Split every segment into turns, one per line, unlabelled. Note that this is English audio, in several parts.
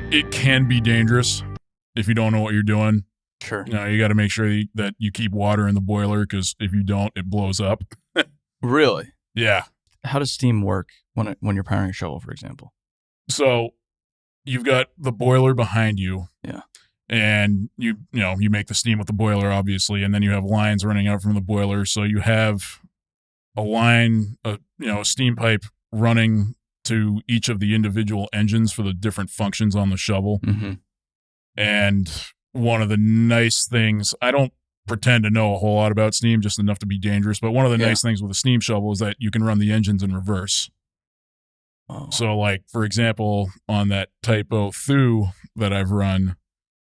It can be dangerous if you don't know what you're doing.
Sure.
You got to make sure that you keep water in the boiler, because if you don't, it blows up.
Really?
Yeah.
How does steam work when you're powering a shovel, for example?
So you've got the boiler behind you.
Yeah.
And you make the steam with the boiler, obviously, and then you have lines running out from the boiler. So you have a line, a steam pipe running to each of the individual engines for the different functions on the shovel.
Mm-hmm.
And one of the nice things, I don't pretend to know a whole lot about steam, just enough to be dangerous, but one of the nice things with a steam shovel is that you can run the engines in reverse.
Oh.
So, like, for example, on that Type O Thu that I've run,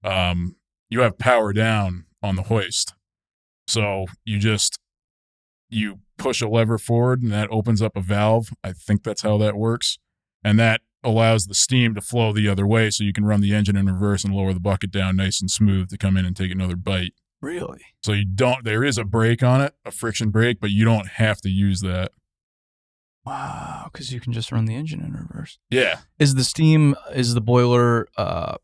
you have power down on the hoist. So you push a lever forward and that opens up a valve. I think that's how that works. And that allows the steam to flow the other way, so you can run the engine in reverse and lower the bucket down nice and smooth to come in and take another bite.
Really?
So there is a brake on it, a friction brake, but you don't have to use that.
Wow, because you can just run the engine in reverse.
Yeah.
Is the boiler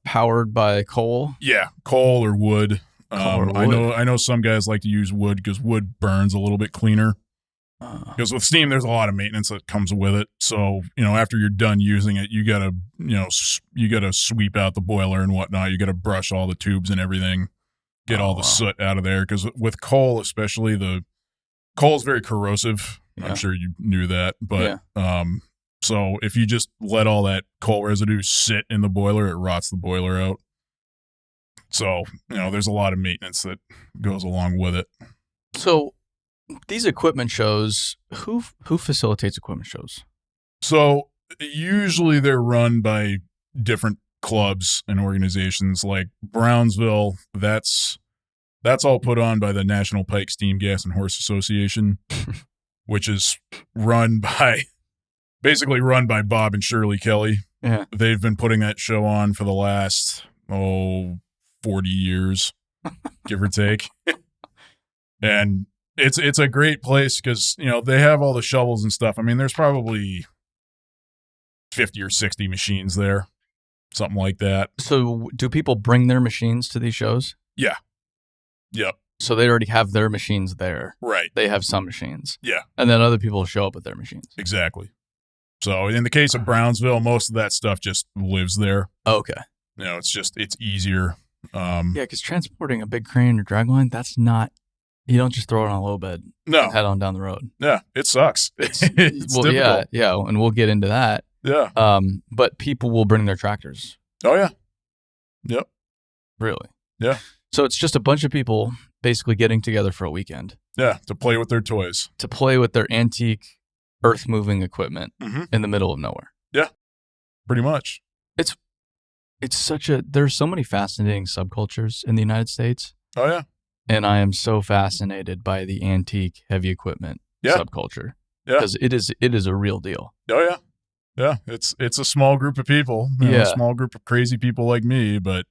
powered by coal?
Yeah, coal or wood.
Coal or wood.
I know some guys like to use wood because wood burns a little bit cleaner. Because with steam, there's a lot of maintenance that comes with it. So, after you're done using it, you gotta sweep out the boiler and whatnot. You gotta brush all the tubes and everything, get all the soot out of there. Because with coal, especially, the coal is very corrosive. Yeah. I'm sure you knew that. But so if you just let all that coal residue sit in the boiler, it rots the boiler out. So, there's a lot of maintenance that goes along with it.
So these equipment shows, who facilitates equipment shows?
So usually they're run by different clubs and organizations. Like Brownsville, that's all put on by the National Pike Steam, Gas, and Horse Association, which is basically run by Bob and Shirley Kelly.
Yeah.
They've been putting that show on for the last 40 years, give or take. And it's a great place because, they have all the shovels and stuff. I mean, there's probably 50 or 60 machines there, something like that.
So do people bring their machines to these shows?
Yeah. Yep.
So they already have their machines there.
Right.
They have some machines.
Yeah.
And then other people show up with their machines.
Exactly. So in the case of Brownsville, most of that stuff just lives there.
Okay.
It's easier.
Yeah, because transporting a big crane or dragline, that's not, you don't just throw it on a low bed.
No.
And head on down the road.
Yeah, it sucks. It's difficult.
Yeah, and we'll get into that.
Yeah.
But people will bring their tractors.
Oh, yeah. Yep.
Really?
Yeah.
So it's just a bunch of people basically getting together for a weekend.
Yeah, to play with their toys.
To play with their antique earth-moving equipment in the middle of nowhere.
Yeah, pretty much.
There's so many fascinating subcultures in the United States.
Oh, yeah.
And I am so fascinated by the antique heavy equipment subculture. Yeah. Because it is a real deal.
Oh, yeah. Yeah, it's a small group of people. A small group of crazy people like me, but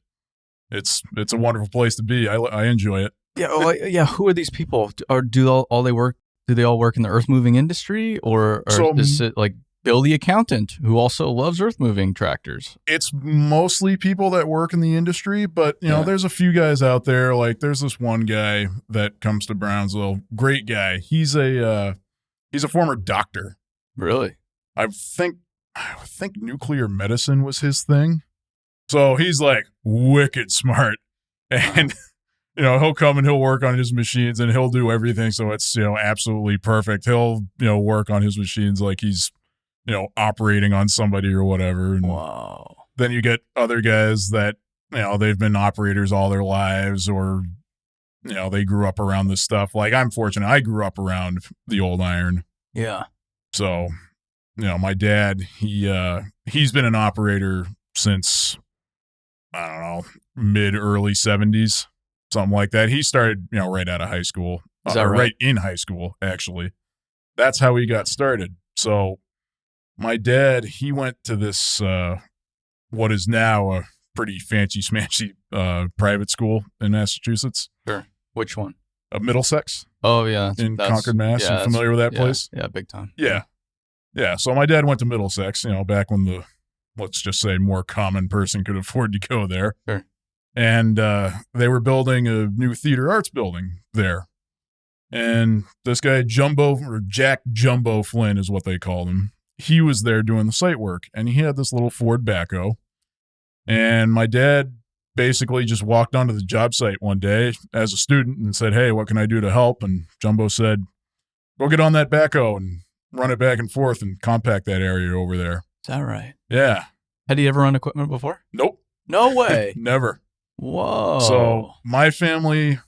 it's a wonderful place to be. I enjoy it.
Yeah. Who are these people? Or do they all work in the earth moving industry, or is it like Bill the accountant who also loves earth moving tractors?
It's mostly people that work in the industry, but there's a few guys out there. Like there's this one guy that comes to Brownsville. Great guy. He's a former doctor.
Really?
I think nuclear medicine was his thing. So he's like wicked smart, and he'll come and he'll work on his machines and he'll do everything. So it's, absolutely perfect. He'll, work on his machines like he's, operating on somebody or whatever. And
wow.
Then you get other guys that, they've been operators all their lives, or, they grew up around this stuff. Like I'm fortunate. I grew up around the old iron.
Yeah.
So, my dad, he's been an operator since, I don't know, mid-early 70s. Something like that. He started, right out of high school.
Is that right?
Right in high school, actually. That's how he got started. So my dad, he went to this, what is now a pretty fancy smashy private school in Massachusetts.
Sure. Which one?
Middlesex.
Oh, yeah.
In Concord, Mass.
Yeah,
you familiar with that place?
Yeah, big time.
Yeah. Yeah. So my dad went to Middlesex, back when the let's just say more common person could afford to go there.
Sure.
And they were building a new theater arts building there. And this guy, Jack Jumbo Flynn is what they called him. He was there doing the site work, and he had this little Ford backhoe. And my dad basically just walked onto the job site one day as a student and said, hey, what can I do to help? And Jumbo said, go get on that backhoe and run it back and forth and compact that area over there.
Is that right?
Yeah.
Had he ever run equipment before?
Nope.
No way.
Never.
Whoa.
So my family,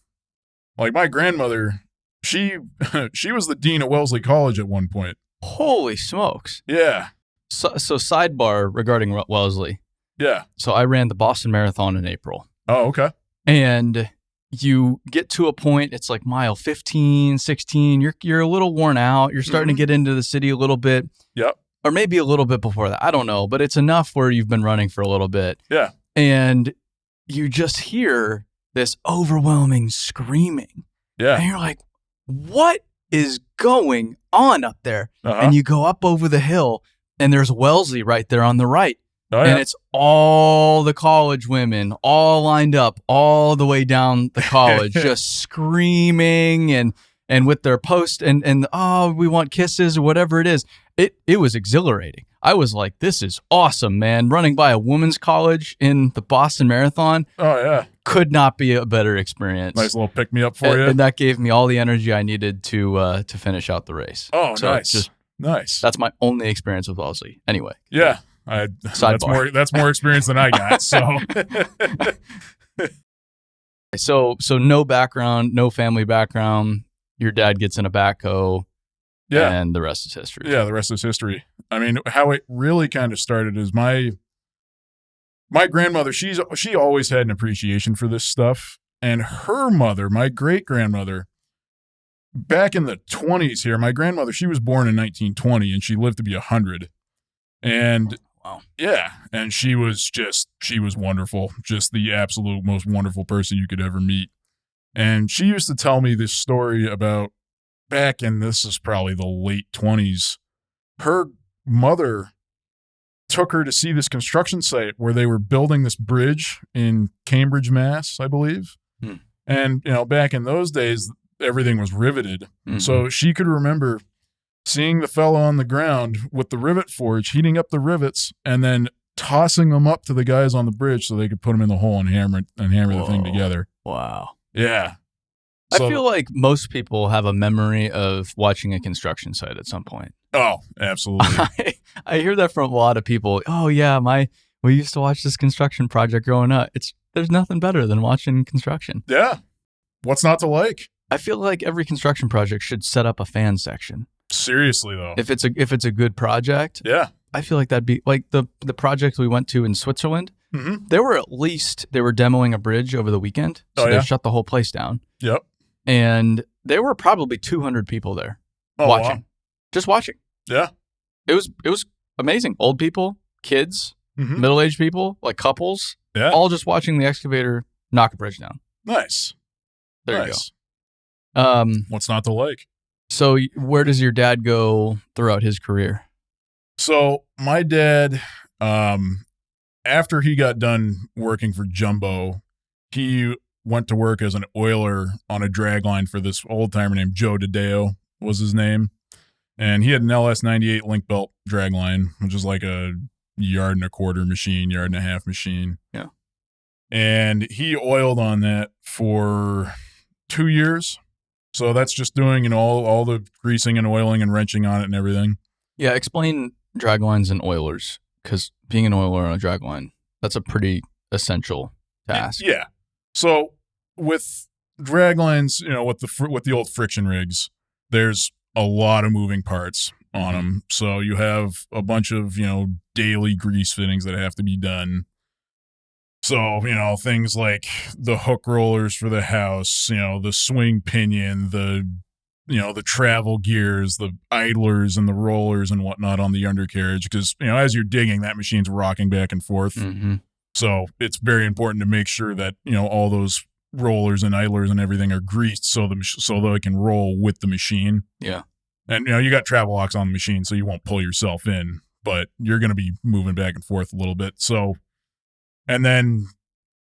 like my grandmother, she was the dean at Wellesley College at one point.
Holy smokes.
Yeah.
So sidebar regarding Wellesley.
Yeah.
So I ran the Boston Marathon in April.
Oh, okay.
And you get to a point, it's like mile 15, 16. You're a little worn out. You're starting to get into the city a little bit.
Yep.
Or maybe a little bit before that. I don't know. But it's enough where you've been running for a little bit.
Yeah.
And you just hear this overwhelming screaming.
Yeah.
And you're like, what is going on up there?
Uh-huh.
And you go up over the hill, and there's Wellesley right there on the right.
Oh, yeah.
And it's all the college women all lined up all the way down the college, just screaming and with their post and oh, we want kisses or whatever it is. It was exhilarating. I was like, this is awesome, man. Running by a women's college in the Boston Marathon.
Oh, yeah.
Could not be a better experience.
Nice little pick-me-up for you.
And that gave me all the energy I needed to finish out the race.
Oh,
so
nice. Nice.
That's my only experience with Wellesley. Anyway.
Yeah. That's more experience than I got. So
So no background, no family background. Your dad gets in a backhoe.
Yeah.
And the rest is history.
Yeah, the rest is history. I mean, how it really kind of started is my grandmother, she always had an appreciation for this stuff. And her mother, my great-grandmother, back in the 20s here, my grandmother, she was born in 1920 and she lived to be 100. And
wow.
Yeah, and she was wonderful, just the absolute most wonderful person you could ever meet. And she used to tell me this story about back in, this is probably the late 20s, her mother took her to see this construction site where they were building this bridge in Cambridge, Mass, I believe. And, back in those days, everything was riveted. Mm-hmm. So she could remember seeing the fellow on the ground with the rivet forge, heating up the rivets, and then tossing them up to the guys on the bridge so they could put them in the hole and hammer the thing together.
Wow.
Yeah.
I feel like most people have a memory of watching a construction site at some point.
Oh, absolutely.
I hear that from a lot of people. Oh yeah, we used to watch this construction project growing up. There's nothing better than watching construction.
Yeah. What's not to like?
I feel like every construction project should set up a fan section.
Seriously though.
If it's a good project.
Yeah.
I feel like that'd be like the project we went to in Switzerland.
Mm-hmm.
They were demoing a bridge over the weekend. So they shut the whole place down.
Yep.
And there were probably 200 people there watching. Wow. Just watching.
Yeah.
It was amazing. Old people, kids, middle-aged people, like couples, all just watching the excavator knock a bridge down.
Nice.
There you go.
What's not to like?
So where does your dad go throughout his career?
So my dad, after he got done working for Jumbo, he went to work as an oiler on a dragline for this old timer named Joe DeDeo was his name. And he had an LS98 link belt dragline, which is like a 1.25 yard machine, 1.5 yard machine.
Yeah.
And he oiled on that for 2 years. So that's just doing, all the greasing and oiling and wrenching on it and everything.
Yeah. Explain draglines and oilers, because being an oiler on a dragline, that's a pretty essential task.
Yeah. So with draglines, with the old friction rigs, there's a lot of moving parts on them. So you have a bunch of, daily grease fittings that have to be done. So, things like the hook rollers for the house, the swing pinion, the travel gears, the idlers and the rollers and whatnot on the undercarriage. Because, as you're digging, that machine's rocking back and forth.
Mm-hmm.
So it's very important to make sure that, all those rollers and idlers and everything are greased so they can roll with the machine.
Yeah.
And, you got travel locks on the machine, so you won't pull yourself in. but you're going to be moving back and forth a little bit. So, and then,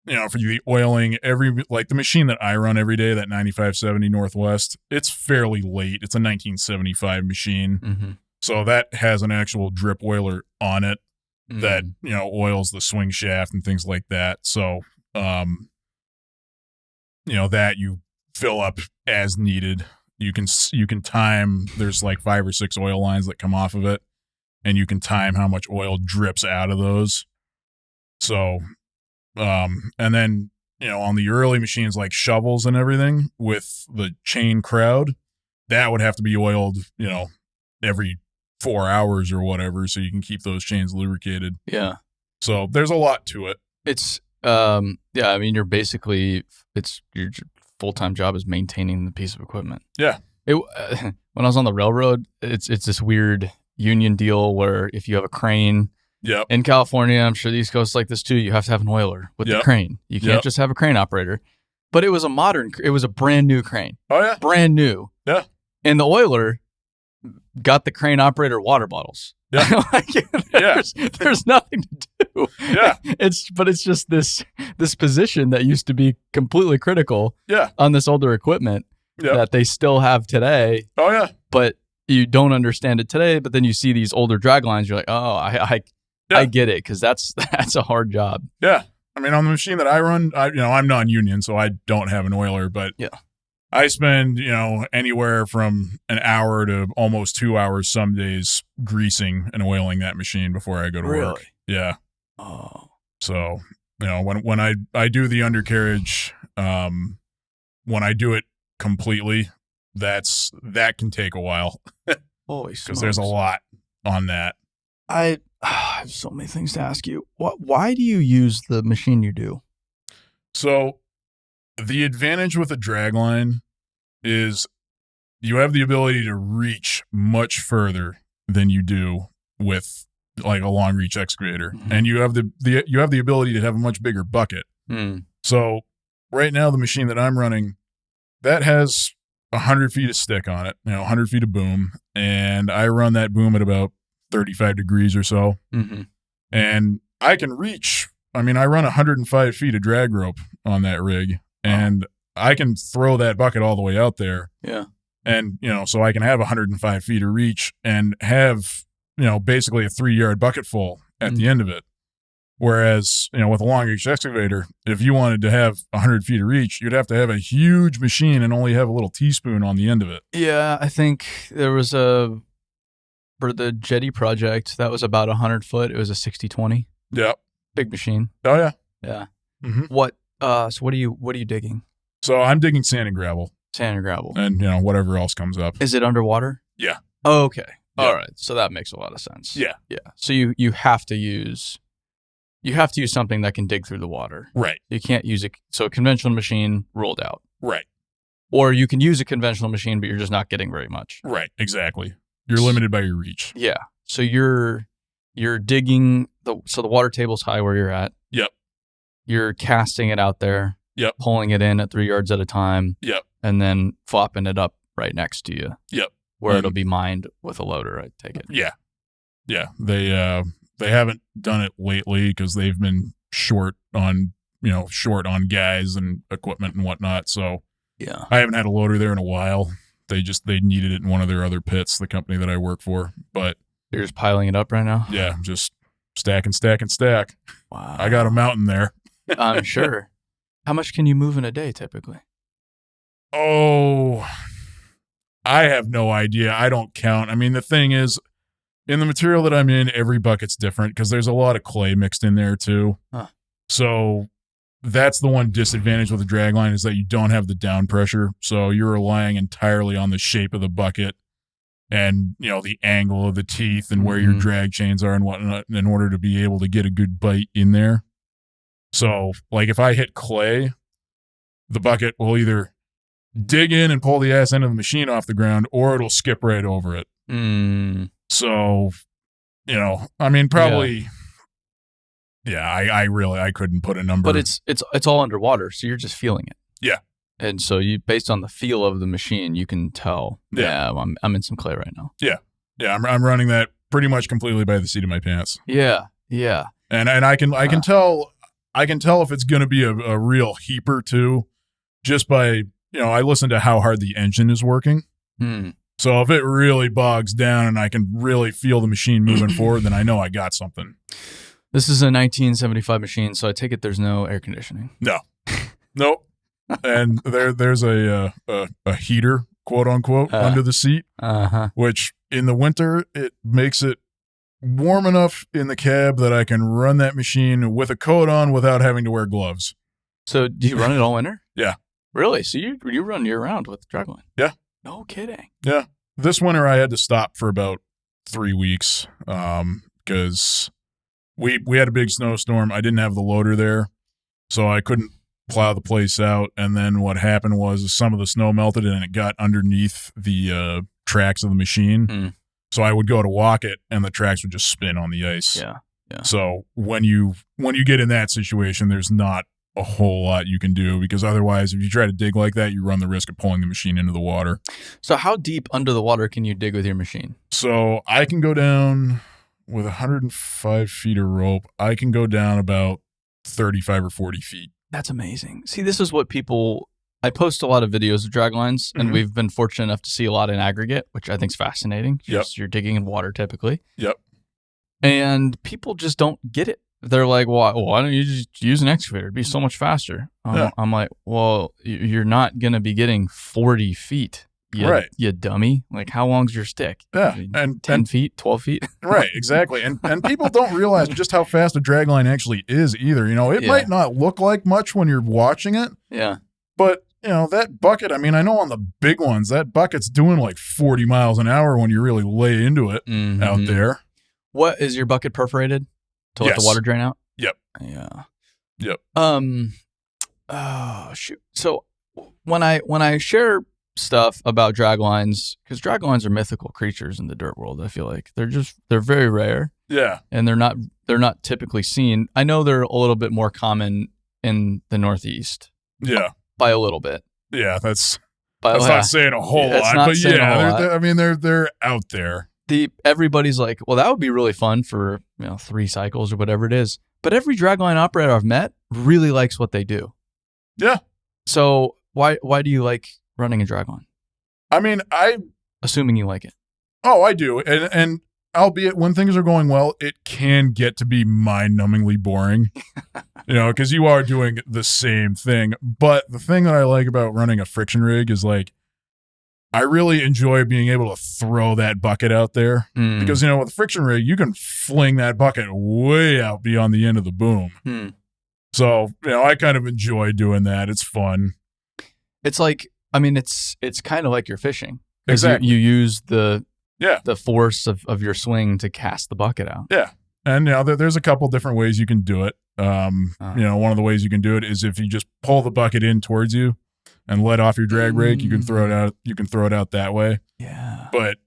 for the oiling, the machine that I run every day, that 9570 Northwest, it's fairly late. It's a 1975 machine.
Mm-hmm.
So that has an actual drip oiler on it that, oils the swing shaft and things like that. So, that you fill up as needed. You can time, there's like 5 or 6 oil lines that come off of it, and you can time how much oil drips out of those. So, and then, on the early machines like shovels and everything with the chain crowd, that would have to be oiled, every 4 hours or whatever, so you can keep those chains lubricated.
Yeah.
So there's a lot to it.
It's, you're basically, your full-time job is maintaining the piece of equipment.
Yeah.
When I was on the railroad, it's this weird union deal where if you have a crane in California, I'm sure the East Coast is like this too, you have to have an oiler with the crane. You can't just have a crane operator. But it was a brand new crane.
Oh, yeah.
Brand new.
Yeah.
And the oiler got the crane operator water bottles.
Yeah.
There's nothing to do.
Yeah.
It's just this position that used to be completely critical on this older equipment that they still have today.
Oh, yeah.
But you don't understand it today, but then you see these older drag lines, you're like, oh, I get it, because that's a hard job.
Yeah. I mean, on the machine that I run, I'm non-union, so I don't have an oiler, but I spend, anywhere from an hour to almost 2 hours some days greasing and oiling that machine before I go to work. Yeah.
Oh.
So, when I do the undercarriage, when I do it completely, that can take a while.
Holy smokes.
Because there's a lot on that.
I have so many things to ask you. Why do you use the machine you do?
So the advantage with a dragline is you have the ability to reach much further than you do with like a long reach excavator.
Mm-hmm.
And you have the ability to have a much bigger bucket.
Mm.
So right now, the machine that I'm running, that has 100 feet of stick on it, 100 feet of boom. And I run that boom at about 35 degrees or so.
Mm-hmm.
And I can reach, I run 105 feet of drag rope on that rig. And I can throw that bucket all the way out there.
Yeah.
And, so I can have 105 feet of reach and have, basically a 3-yard bucket full at the end of it. Whereas, with a long reach excavator, if you wanted to have 100 feet of reach, you'd have to have a huge machine and only have a little teaspoon on the end of it.
Yeah. I think there was for the Jetty project, that was about 100 foot. It was a 60-20.
Yep.
Big machine.
Oh, yeah.
Yeah.
Mm-hmm.
So what are you digging?
So I'm digging sand and gravel.
Sand and gravel.
And, whatever else comes up.
Is it underwater?
Yeah.
Oh, okay.
Yeah.
All right. So that makes a lot of sense.
Yeah.
Yeah. So you have to use something that can dig through the water.
Right.
You can't use a conventional machine ruled out.
Right.
Or you can use a conventional machine, but you're just not getting very much.
Right. Exactly. You're limited by your reach.
Yeah. So you're digging so the water table's high where you're at.
Yep.
You're casting it out there.
Yep.
Pulling it in at 3 yards at a time.
Yep.
And then flopping it up right next to you.
Yep.
Where it'll be mined with a loader, I take it.
Yeah. Yeah. They haven't done it lately because they've been short on guys and equipment and whatnot. So
yeah,
I haven't had a loader there in a while. They needed it in one of their other pits, the company that I work for. But
you're just piling it up right now?
Yeah, just stack and stack and stack.
Wow.
I got a mountain there.
I'm sure. How much can you move in a day typically?
Oh, I have no idea. I don't count. The thing is, in the material that I'm in, every bucket's different because there's a lot of clay mixed in there too.
Huh.
So that's the one disadvantage with the dragline is that you don't have the down pressure. So you're relying entirely on the shape of the bucket and, the angle of the teeth and where your drag chains are and whatnot in order to be able to get a good bite in there. So like if I hit clay, the bucket will either dig in and pull the ass end of the machine off the ground or it'll skip right over it. So, probably, I couldn't put a number.
But it's all underwater, so you're just feeling it.
Yeah.
And so you, based on the feel of the machine, you can tell, I'm in some clay right now.
Yeah. Yeah, I'm running that pretty much completely by the seat of my pants.
Yeah. Yeah.
And I can tell if it's going to be a real heaper too, just by, I listen to how hard the engine is working. So if it really bogs down and I can really feel the machine moving forward, then I know I got something.
This is a 1975 machine, so I take it there's no air conditioning.
No. Nope. And there's a heater, quote unquote, under the seat, which in the winter, it makes it warm enough in the cab that I can run that machine with a coat on without having to wear gloves.
So do you run it all winter?
Yeah.
Really? So you run year round with the dragline?
Yeah.
No kidding.
Yeah. This winter I had to stop for about 3 weeks because we had a big snowstorm. I didn't have the loader there, so I couldn't plow the place out. And then what happened was some of the snow melted and it got underneath the tracks of the machine. So I would go to walk it and the tracks would just spin on the ice.
Yeah. Yeah.
So when you get in that situation, there's not a whole lot you can do, because otherwise if you try to dig like that, you run the risk of pulling the machine into the water.
So how deep under the water can you dig with your machine? So
I can go down with 105 feet of rope. I can go down about 35 or 40 feet.
That's amazing. See, this is what I post a lot of videos of draglines, and we've been fortunate enough to see a lot in aggregate, which I think is fascinating. You're digging in water typically.
Yep.
And people just don't get it. They're like, well, why don't you just use an excavator? It'd be so much faster. I'm like, well, you're not going to be getting 40 feet. You dummy. Like, how long's your stick?
Yeah.
And 10 feet, 12 feet?
Right, exactly. And people don't realize just how fast a dragline actually is either. It might not look like much when you're watching it.
Yeah.
But, that bucket, I know on the big ones, that bucket's doing like 40 miles an hour when you really lay into it out there.
What, is your bucket perforated to let the water drain out?
Yep.
Yeah.
Yep.
Oh, shoot. So when I share stuff about draglines, because draglines are mythical creatures in the dirt world, I feel like they're very rare.
Yeah.
And they're not typically seen. I know they're a little bit more common in the Northeast.
Yeah.
By a little bit.
Yeah, that's not saying a whole lot, but they're out there.
Everybody's like, well, that would be really fun for 3 cycles or whatever it is. But every dragline operator I've met really likes what they do.
Yeah.
So why do you like running a dragline? Assuming you like it.
Oh, I do. And albeit when things are going well, it can get to be mind-numbingly boring. Because you are doing the same thing. But the thing that I like about running a friction rig is like, I really enjoy being able to throw that bucket out there. Because, with a friction rig, you can fling that bucket way out beyond the end of the boom. So, I kind of enjoy doing that. It's fun.
It's like, it's kind of like you're fishing.
Exactly.
You use the force of your swing to cast the bucket out.
Yeah. And, there's a couple different ways you can do it. One of the ways you can do it is if you just pull the bucket in towards you and let off your drag brake, you can throw it out. You can throw it out that way.
Yeah.
But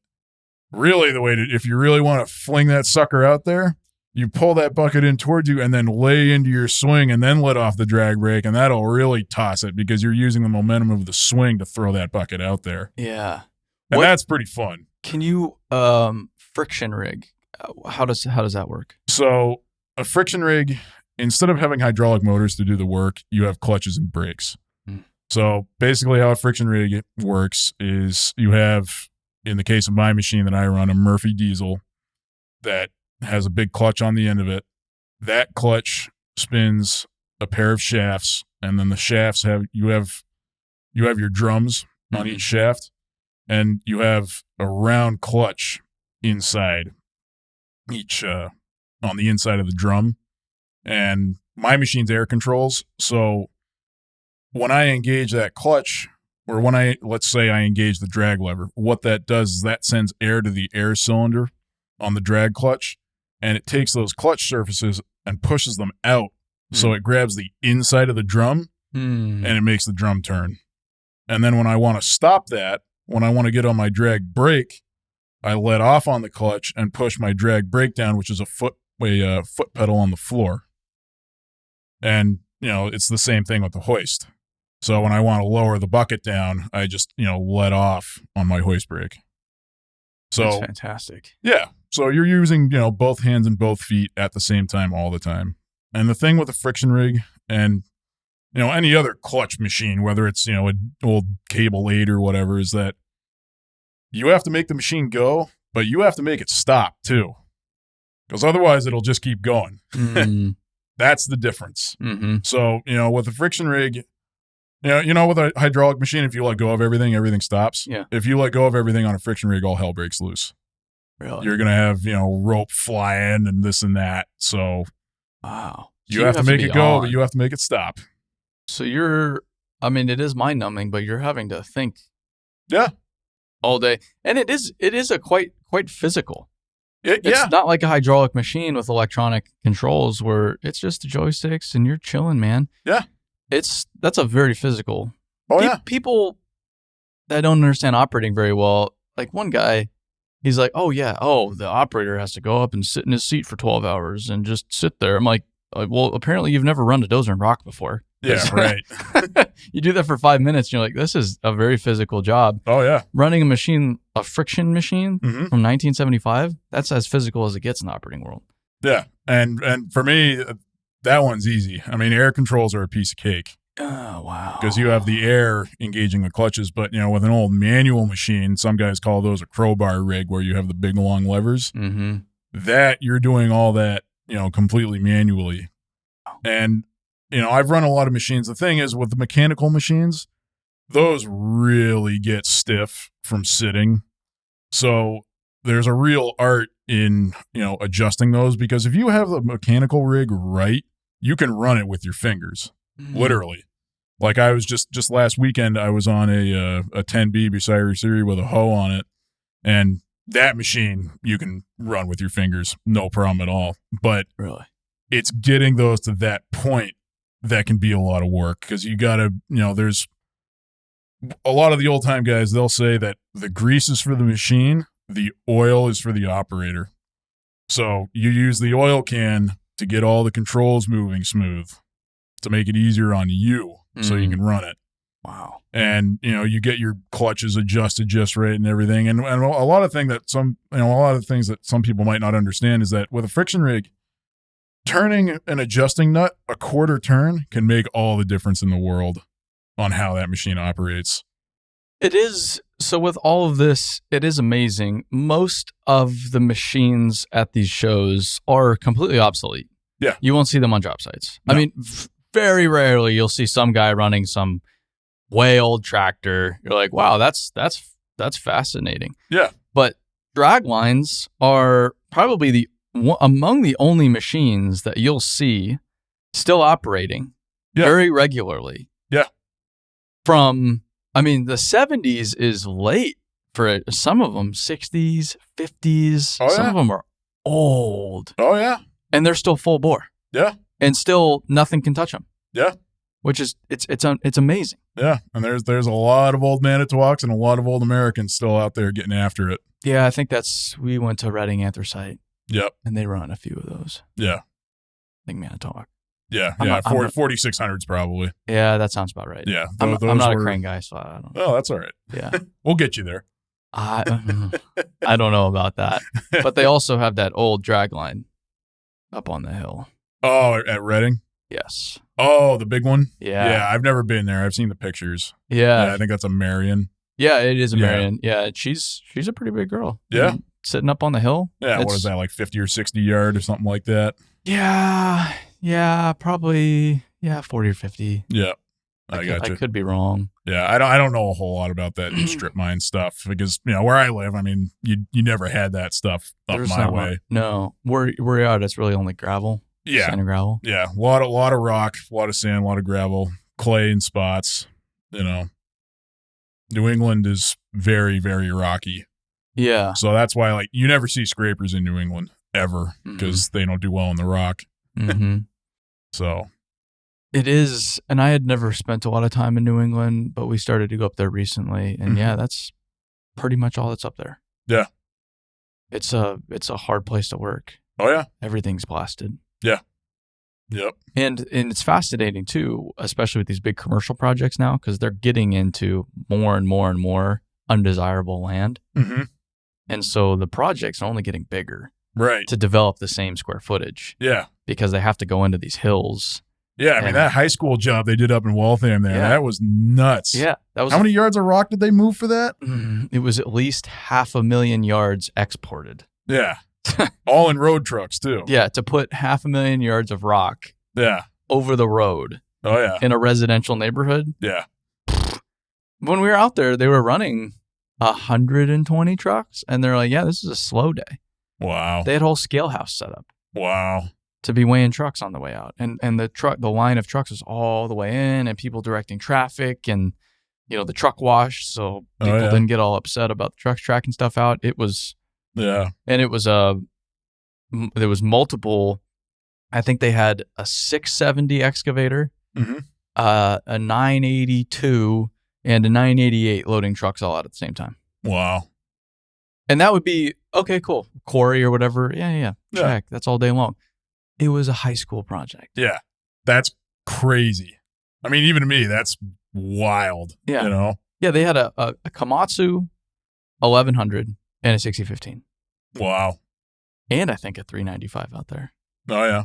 really if you really want to fling that sucker out there, you pull that bucket in towards you and then lay into your swing and then let off the drag brake, and that'll really toss it because you're using the momentum of the swing to throw that bucket out there.
Yeah.
And that's pretty fun.
Can you friction rig? How does that work?
So a friction rig, instead of having hydraulic motors to do the work, you have clutches and brakes. So basically how a friction rig works is you have, in the case of my machine that I run, a Murphy diesel that has a big clutch on the end of it. That clutch spins a pair of shafts, and then the shafts you have your drums on each shaft, and you have a round clutch inside each on the inside of the drum. And my machine's air controls, so when I engage that clutch, or let's say I engage the drag lever, what that does is that sends air to the air cylinder on the drag clutch, and it takes those clutch surfaces and pushes them out. So it grabs the inside of the drum and it makes the drum turn. And then when I want to stop that, when I want to get on my drag brake, I let off on the clutch and push my drag brake down, which is a foot pedal on the floor. And, it's the same thing with the hoist. So when I want to lower the bucket down, I just, let off on my hoist brake.
That's fantastic.
Yeah. So you're using, both hands and both feet at the same time all the time. And the thing with a friction rig and, any other clutch machine, whether it's, an old cable 8 or whatever, is that you have to make the machine go, but you have to make it stop too. Because otherwise it'll just keep going. That's the difference.
Mm-hmm.
So, with a friction rig, with a hydraulic machine, if you let go of everything, everything stops.
Yeah.
If you let go of everything on a friction rig, all hell breaks loose.
Really?
You're going to have, rope flying and this and that. So,
wow.
You have to make it go, but you have to make it stop.
So it is mind numbing, but you're having to think.
Yeah.
All day. And it is a quite physical.
Yeah.
It's not like a hydraulic machine with electronic controls where it's just the joysticks and you're chilling, man.
Yeah.
That's a very physical.
Oh, yeah.
People that don't understand operating very well, like one guy, he's like, the operator has to go up and sit in his seat for 12 hours and just sit there. I'm like, well, apparently you've never run to Dozer and Rock before.
Yeah, right.
You do that for 5 minutes, and you're like, this is a very physical job.
Oh, yeah.
Running a friction machine
mm-hmm.
from 1975, that's as physical as it gets in the operating world.
Yeah. And for me, that one's easy. I mean, air controls are a piece of cake.
Oh, wow.
Because you have the air engaging the clutches. But, with an old manual machine, some guys call those a crowbar rig where you have the big, long levers.
Mm-hmm.
That you're doing all that, completely manually. And, I've run a lot of machines. The thing is with the mechanical machines, those really get stiff from sitting. So there's a real art in, adjusting those, because if you have the mechanical rig right, you can run it with your fingers, literally. Like I was just last weekend, I was on a 10B Bucyrus series with a hoe on it, and that machine you can run with your fingers, no problem at all. But
really,
it's getting those to that point that can be a lot of work, because you got to, there's a lot of the old time guys, they'll say that the grease is for the machine, the oil is for the operator. So you use the oil can to get all the controls moving smooth, to make it easier on you so you can run it.
Wow.
And, you get your clutches adjusted just right and everything. And a lot of things that some people might not understand is that with a friction rig, turning an adjusting nut a quarter turn can make all the difference in the world on how that machine operates.
It is. So with all of this, it is amazing. Most of the machines at these shows are completely obsolete.
Yeah.
You won't see them on job sites.
No.
I mean, very rarely you'll see some guy running some way old tractor. You're like, wow, that's fascinating.
Yeah.
But draglines are probably among the only machines that you'll see still operating very regularly.
Yeah.
From, the 70s is late for some of them, 60s, 50s.
Oh,
some of them are old.
Oh, yeah.
And they're still full bore.
Yeah.
And still nothing can touch them.
Yeah.
Which is, it's amazing.
Yeah. And there's a lot of old Manitowocks and a lot of old Americans still out there getting after it.
Yeah, I think we went to Reading Anthracite.
Yep.
And they run a few of those.
Yeah.
I think Manitowoc.
Yeah. 4600s probably.
Yeah, that sounds about right.
Yeah.
I'm not a crane guy, so I don't know.
Oh, that's all right.
Yeah.
We'll get you there.
I don't know about that. But they also have that old dragline up on the hill.
Oh, at Reading?
Yes.
Oh, the big one?
Yeah.
Yeah, I've never been there. I've seen the pictures.
Yeah.
I think that's a Marion.
Yeah, it is a Marion. Yeah, she's a pretty big girl.
Yeah.
Sitting up on the hill.
Yeah, what is that, like 50 or 60 yard or something like that?
Yeah, probably 40 or 50.
Yeah. I got you.
I could be wrong.
Yeah, I don't know a whole lot about that strip mine stuff, because where I live, you never had that stuff up my way.
No, where you're at, it's really only gravel.
Yeah,
sand and gravel.
Yeah, a lot of rock, a lot of sand, a lot of gravel, clay in spots. New England is very, very rocky.
Yeah,
so that's why you never see scrapers in New England ever, because they don't do well in the rock.
Mm-hmm.
So.
It is, and I had never spent a lot of time in New England, but we started to go up there recently, and that's pretty much all that's up there.
Yeah,
it's a hard place to work.
Oh yeah,
everything's blasted.
Yeah, yep.
And it's fascinating too, especially with these big commercial projects now, because they're getting into more and more and more undesirable land.
Mm-hmm.
And so the projects are only getting bigger
Right.
to develop the same square footage
Yeah.
because they have to go into these hills.
Yeah. I mean,
And-
that high school job they did up in Waltham there,
Yeah.
that was nuts.
Yeah. That was
How many yards of rock did they move for that?
It was at least 500,000 yards exported.
Yeah. All in road trucks, too.
Yeah. To put 500,000 yards of rock
Yeah.
over the road
Oh, yeah.
in a residential neighborhood.
Yeah.
When we were out there, they were running 120 trucks, and they're like, yeah, this is a slow day.
Wow.
They had a whole scale house set up
Wow.
to be weighing trucks on the way out. And the line of trucks was all the way in, and people directing traffic, and the truck wash, so people didn't get all upset about the trucks tracking stuff out. It was
Yeah.
and it was there was multiple. I think they had a 670 excavator,
Mhm.
a 982, and a 988 loading trucks all out at the same time.
Wow.
And that would be, okay, cool. Quarry or whatever. Yeah. Check. That's all day long. It was a high school project.
Yeah. That's crazy. I mean, even to me, that's wild.
Yeah.
You know?
Yeah, they had a Komatsu 1100 and a 6015.
Wow.
And I think a 395 out there.
Oh, yeah.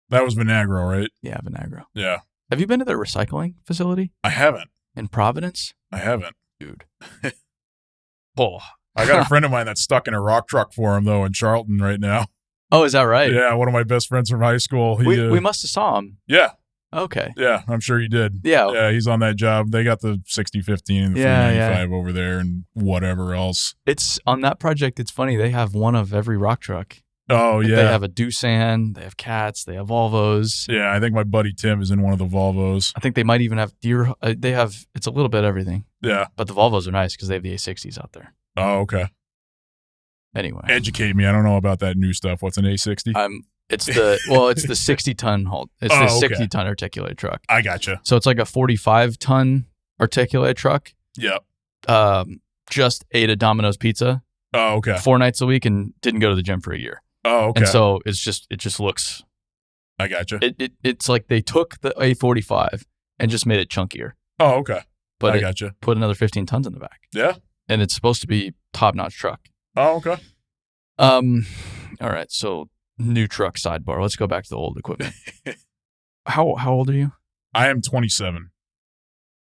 That was Vinagro, right?
Yeah, Vinagro.
Yeah.
Have you been to their recycling facility
I haven't.
in Providence?
I haven't.
Dude. Oh.
I got a friend of mine that's stuck in a rock truck for him, though, in Charlton right now.
Oh, is that right?
Yeah, one of my best friends from high school.
We must have saw him.
Yeah.
Okay.
Yeah, I'm sure he did.
Yeah.
Yeah, he's on that job. They got the 6015 and the 395 over there and whatever else.
It's on that project. It's funny. They have one of every rock truck.
Oh, yeah.
They have a Doosan. They have Cats. They have Volvos.
Yeah, I think my buddy Tim is in one of the Volvos.
I think they might even have Deer. They have, it's a little bit of everything.
Yeah.
But the Volvos are nice because they have the A60s out there.
Oh, okay.
Anyway.
Educate me. I don't know about that new stuff. What's an A60?
It's the 60-ton halt. It's the 60-ton articulated truck.
I gotcha.
So it's like a 45-ton articulated truck.
Yep.
Just ate a Domino's pizza
Oh, okay.
4 nights a week and didn't go to the gym for a year.
Oh, okay.
And so it just looks.
I gotcha.
It's like they took the A45 and just made it chunkier.
Oh, okay.
But
I gotcha.
Put another 15 tons in the back.
Yeah.
And it's supposed to be top-notch truck.
Oh, okay.
All right. So new truck sidebar. Let's go back to the old equipment. How old are you?
I am 27.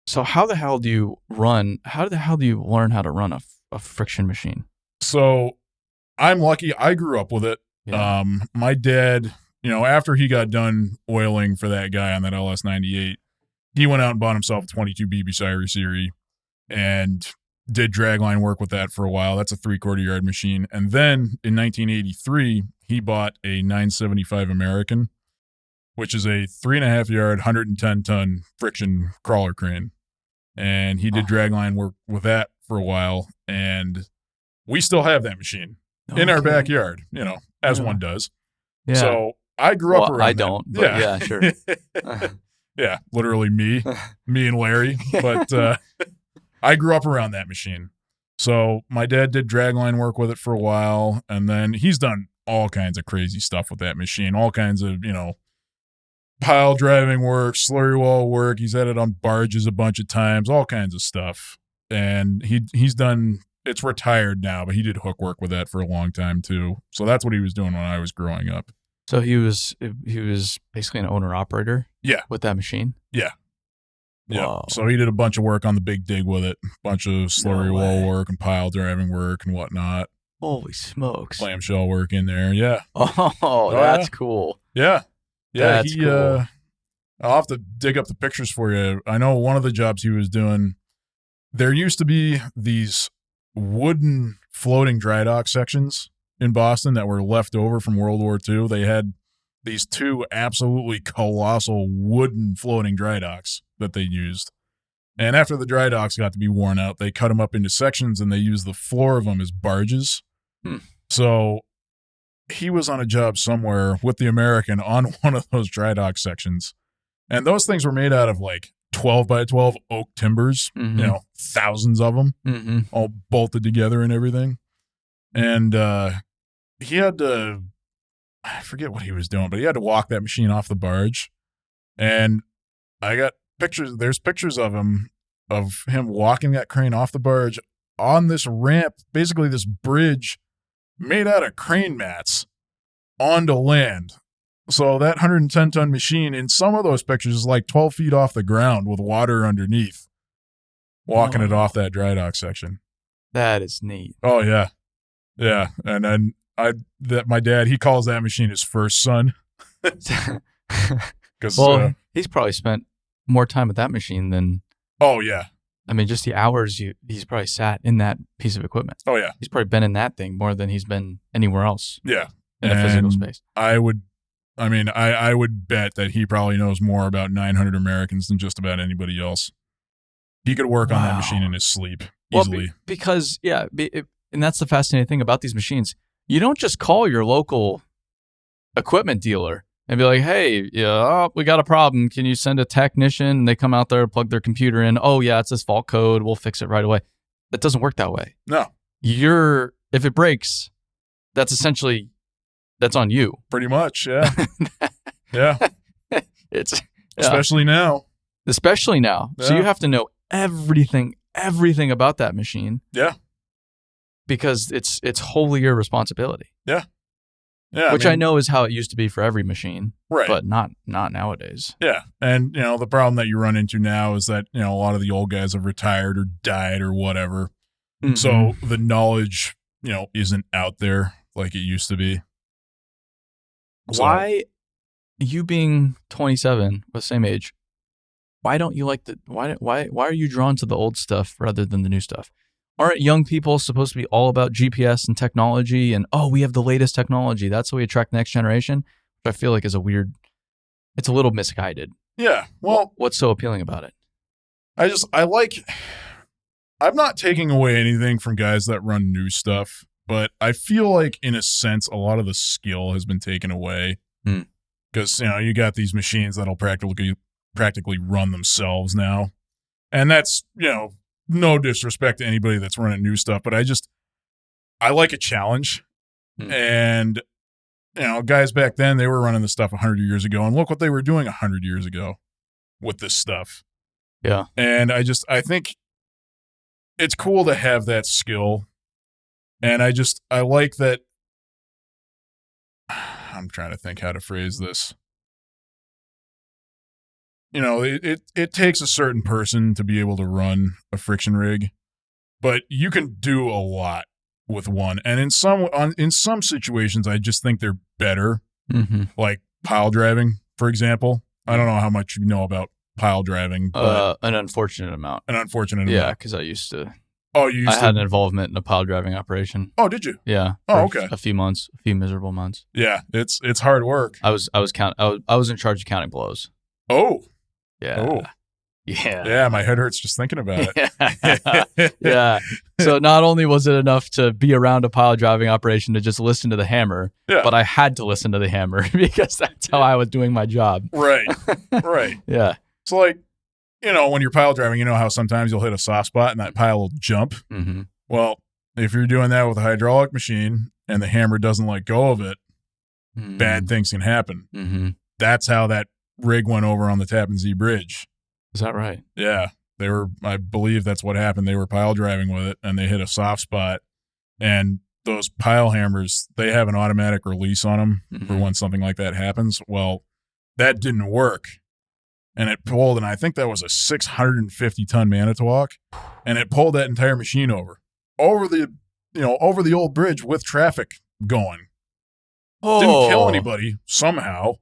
So how the hell do you learn how to run a friction machine?
So I'm lucky. I grew up with it.
Yeah.
My dad, after he got done oiling for that guy on that LS98, he went out and bought himself a 22 BB Syrie series and did dragline work with that for a while. That's a 3/4 yard machine. And then in 1983, he bought a 975 American, which is a 3.5 yard, 110 ton friction crawler crane. And he did dragline work with that for a while. And we still have that machine in our backyard, as one does.
Yeah.
So I grew up around
I
that.
don't, but yeah sure.
Yeah, literally me and Larry. But I grew up around that machine. So my dad did dragline work with it for a while. And then he's done all kinds of crazy stuff with that machine, all kinds of, pile driving work, slurry wall work. He's had it on barges a bunch of times, all kinds of stuff. And he's done, it's retired now, but he did hook work with that for a long time too. So that's what he was doing when I was growing up.
So he was basically an owner operator.
Yeah.
With that machine.
Yeah. Yeah.
Whoa.
So he did a bunch of work on the big dig with it, a bunch of slurry wall work and pile driving work and whatnot.
Holy smokes.
Clamshell work in there. Yeah.
Oh, that's cool.
Yeah. Yeah.
That's cool.
I'll have to dig up the pictures for you. I know one of the jobs he was doing, there used to be these wooden floating dry dock sections in Boston that were left over from World War II. They had these 2 absolutely colossal wooden floating dry docks that they used. And after the dry docks got to be worn out, they cut them up into sections and they used the floor of them as barges. So he was on a job somewhere with the American on one of those dry dock sections. And those things were made out of like 12 by 12 oak timbers, thousands of them, all bolted together and everything. And he had to, I forget what he was doing, but he had to walk that machine off the barge. And I got pictures, there's pictures of him walking that crane off the barge on this ramp, basically this bridge made out of crane mats onto land. So that 110-ton machine in some of those pictures is like 12 feet off the ground with water underneath, walking it off that dry dock section.
That is neat.
Oh, yeah. Yeah. And then my dad, he calls that machine his first son.
Well, he's probably spent more time with that machine than...
Oh, yeah.
I mean, just the hours he's probably sat in that piece of equipment.
Oh, yeah.
He's probably been in that thing more than he's been anywhere else.
Yeah.
In a physical space.
I would bet that he probably knows more about 900 Americans than just about anybody else. He could work on that machine in his sleep easily.
Well, because, and that's the fascinating thing about these machines. You don't just call your local equipment dealer and be like, hey, we got a problem. Can you send a technician? And they come out there, plug their computer in. Oh, yeah, it's this fault code. We'll fix it right away. It doesn't work that way.
No.
If it breaks, that's on you.
Pretty much, yeah. Yeah.
Especially
now.
Yeah. So you have to know everything about that machine.
Yeah.
Because it's wholly your responsibility.
Yeah. Yeah.
Which I know is how it used to be for every machine.
Right.
But not nowadays.
Yeah. And, the problem that you run into now is that, a lot of the old guys have retired or died or whatever. Mm-hmm. So the knowledge, isn't out there like it used to be.
Why, you being 27, the same age, why don't you like why are you drawn to the old stuff rather than the new stuff? Aren't young people supposed to be all about GPS and technology and, we have the latest technology, that's how we attract the next generation? Which I feel like is it's a little misguided.
Yeah. Well,
what's so appealing about it?
I'm not taking away anything from guys that run new stuff, but I feel like in a sense, a lot of the skill has been taken away because, you got these machines that'll practically run themselves now. And that's, no disrespect to anybody that's running new stuff, but I like a challenge. And, guys back then, they were running the stuff 100 years ago, and look what they were doing 100 years ago with this stuff.
Yeah.
And I think it's cool to have that skill. And I like that. I'm trying to think how to phrase this. It takes a certain person to be able to run a friction rig, but you can do a lot with one. And in some situations, I just think they're better, like pile driving, for example. I don't know how much you know about pile driving, but
an unfortunate amount.
Yeah,
because I used to.
Oh, you used
I had an involvement in a pile driving operation.
Oh, did you?
Yeah.
Oh, okay.
A few miserable months.
Yeah, it's hard work.
I was in charge of counting blows.
Oh.
Yeah.
Oh.
Yeah.
Yeah, my head hurts just thinking about it.
Yeah. So not only was it enough to be around a pile driving operation to just listen to the hammer, but I had to listen to the hammer because that's how I was doing my job.
Right. Right.
Yeah.
So like, when you're pile driving, how sometimes you'll hit a soft spot and that pile will jump.
Mm-hmm.
Well, if you're doing that with a hydraulic machine and the hammer doesn't let go of it, bad things can happen.
Mm-hmm.
That's how that rig went over on the Tappan Zee Bridge.
Is that right?
Yeah. I believe that's what happened. They were pile driving with it and they hit a soft spot, and those pile hammers, they have an automatic release on them for when something like that happens. Well, that didn't work. And it pulled, and I think that was a 650-ton Manitowoc, and it pulled that entire machine over the old bridge with traffic going.
Oh.
Didn't kill anybody somehow,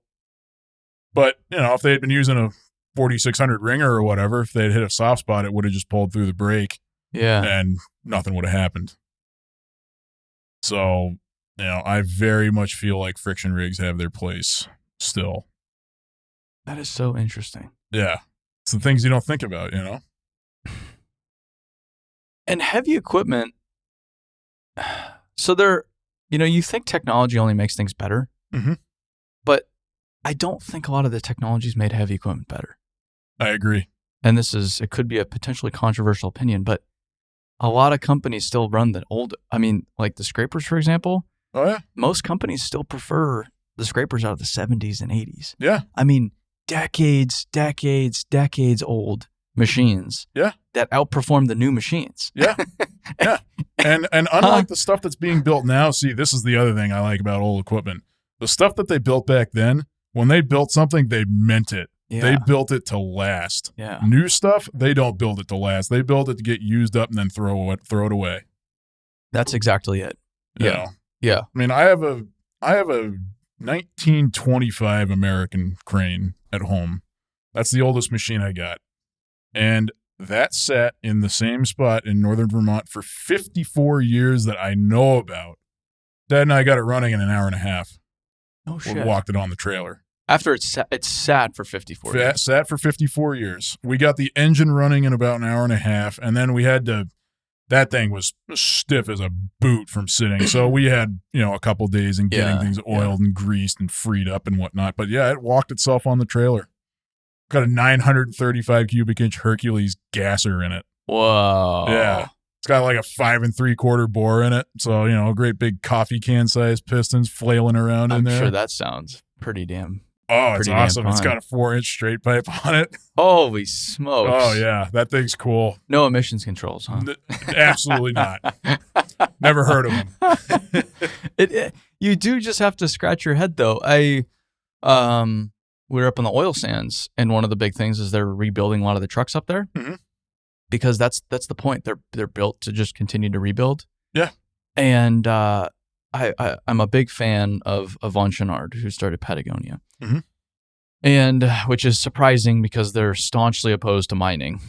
but if they had been using a 4600 ringer or whatever, if they'd hit a soft spot, it would have just pulled through the brake.
Yeah,
and nothing would have happened. So, I very much feel like friction rigs have their place still.
That is so interesting.
Yeah. Some things you don't think about,
And heavy equipment, so they're, you think technology only makes things better, but I don't think a lot of the technology's made heavy equipment better.
I agree.
And it could be a potentially controversial opinion, but a lot of companies still run the old, like the scrapers, for example.
Oh, yeah.
Most companies still prefer the scrapers out of the 70s and 80s.
Yeah.
Decades old. machines
Yeah.
that outperform the new machines.
Yeah. Yeah. And unlike the stuff that's being built now, see, this is the other thing I like about old equipment. The stuff that they built back then, when they built something, they meant it.
Yeah.
They built it to last.
Yeah.
New stuff, they don't build it to last. They build it to get used up and then throw it away.
That's exactly it.
You
Yeah.
know?
Yeah.
I mean, I have a 1925 American crane at home. That's the oldest machine I got. And that sat in the same spot in northern Vermont for 54 years that I know about. Dad and I got it running in an hour and a half.
Oh,
We
shit.
walked it on the trailer.
After it's sat for 54 years.
Sat for 54 years. We got the engine running in about an hour and a half, and then we had to, that thing was stiff as a boot from sitting. So we had, a couple days in getting things oiled and greased and freed up and whatnot. But yeah, it walked itself on the trailer. Got a 935 cubic inch Hercules gasser in it.
Whoa.
Yeah. It's got like a 5 3/4 bore in it. So, a great big coffee can sized pistons flailing around in there.
I'm sure that sounds pretty damn.
Oh, it's
pretty damn
awesome. It's
fun.
got a 4-inch straight pipe on it.
Holy smokes.
Oh, yeah. That thing's cool.
No emissions controls, huh?
Absolutely not. Never heard of them.
You do just have to scratch your head, though. We were up on the oil sands, and one of the big things is they're rebuilding a lot of the trucks up there,
Mhm.
because that's the point. They're built to just continue to rebuild.
Yeah.
And I'm a big fan of Von Chenard, who started Patagonia,
Mhm.
and which is surprising because they're staunchly opposed to mining.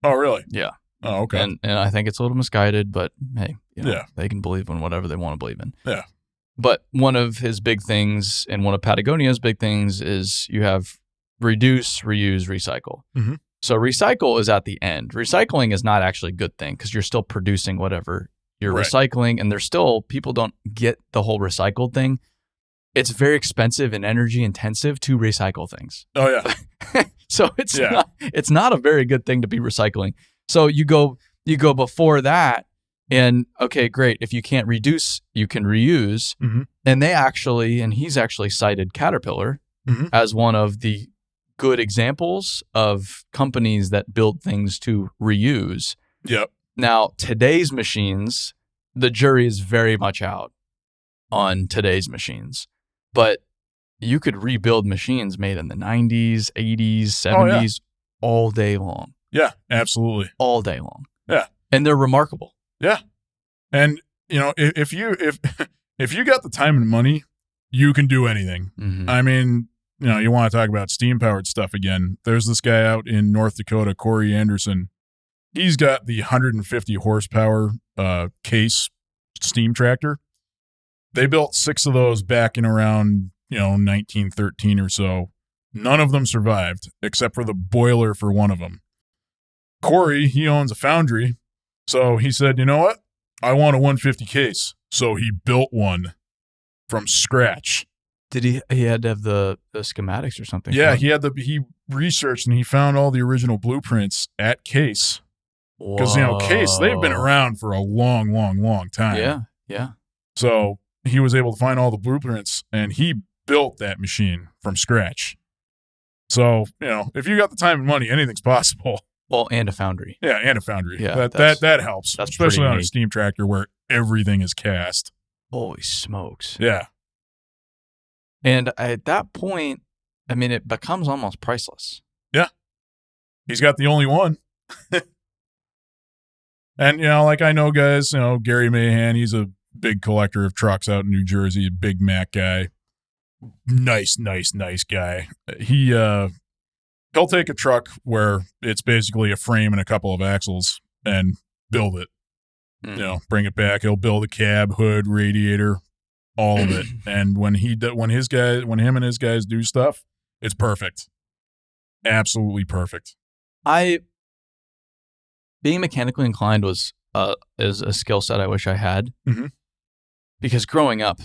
Oh, really?
Yeah.
Oh, okay.
And I think it's a little misguided, but hey,
Yeah.
they can believe in whatever they want to believe in.
Yeah.
But one of his big things, and one of Patagonia's big things, is you have reduce, reuse, recycle.
Mhm.
So recycle is at the end. Recycling is not actually a good thing because you're still producing whatever you're
Right.
recycling, and there's still, people don't get the whole recycled thing. It's very expensive and energy intensive to recycle things.
Oh, yeah.
So it's not a very good thing to be recycling. So you go before that, and okay, great. If you can't reduce, you can reuse.
Mhm.
And he's actually cited Caterpillar
Mhm.
as one of the good examples of companies that build things to reuse.
Yep.
Now, today's machines, the jury is very much out on today's machines, but you could rebuild machines made in the 90s, 80s, 70s all day long.
Yeah, absolutely.
All day long.
Yeah.
And they're remarkable.
Yeah. And, if you got the time and money, you can do anything.
Mhm.
I mean, you want to talk about steam powered stuff again. There's this guy out in North Dakota, Corey Anderson. He's got the 150 horsepower case steam tractor. They built 6 of those back in around, 1913 or so. None of them survived except for the boiler for one of them. Corey, he owns a foundry. So he said, you know what? I want a 150 case. So he built one from scratch.
Did he had to have the schematics or something?
Yeah, he researched and he found all the original blueprints at Case. Because, Case, they've been around for a long, long, long time.
Yeah, yeah.
So he was able to find all the blueprints and he built that machine from scratch. So, if you got the time and money, anything's possible.
Well, and a foundry.
Yeah, and a foundry.
Yeah,
that helps,
that's
especially
pretty
on a
neat.
steam tractor where everything is cast.
Holy smokes.
Yeah.
And at that point, it becomes almost priceless.
He's got the only one. And, I know guys, Gary Mahan, he's a big collector of trucks out in New Jersey, a big Mac guy. Nice guy. He'll take a truck where it's basically a frame and a couple of axles and build it. Bring it back. He'll build a cab, hood, radiator, all of it. And when him and his guys do stuff, it's perfect. Absolutely perfect.
Being mechanically inclined is a skill set I wish I had.
Mhm.
Because growing up,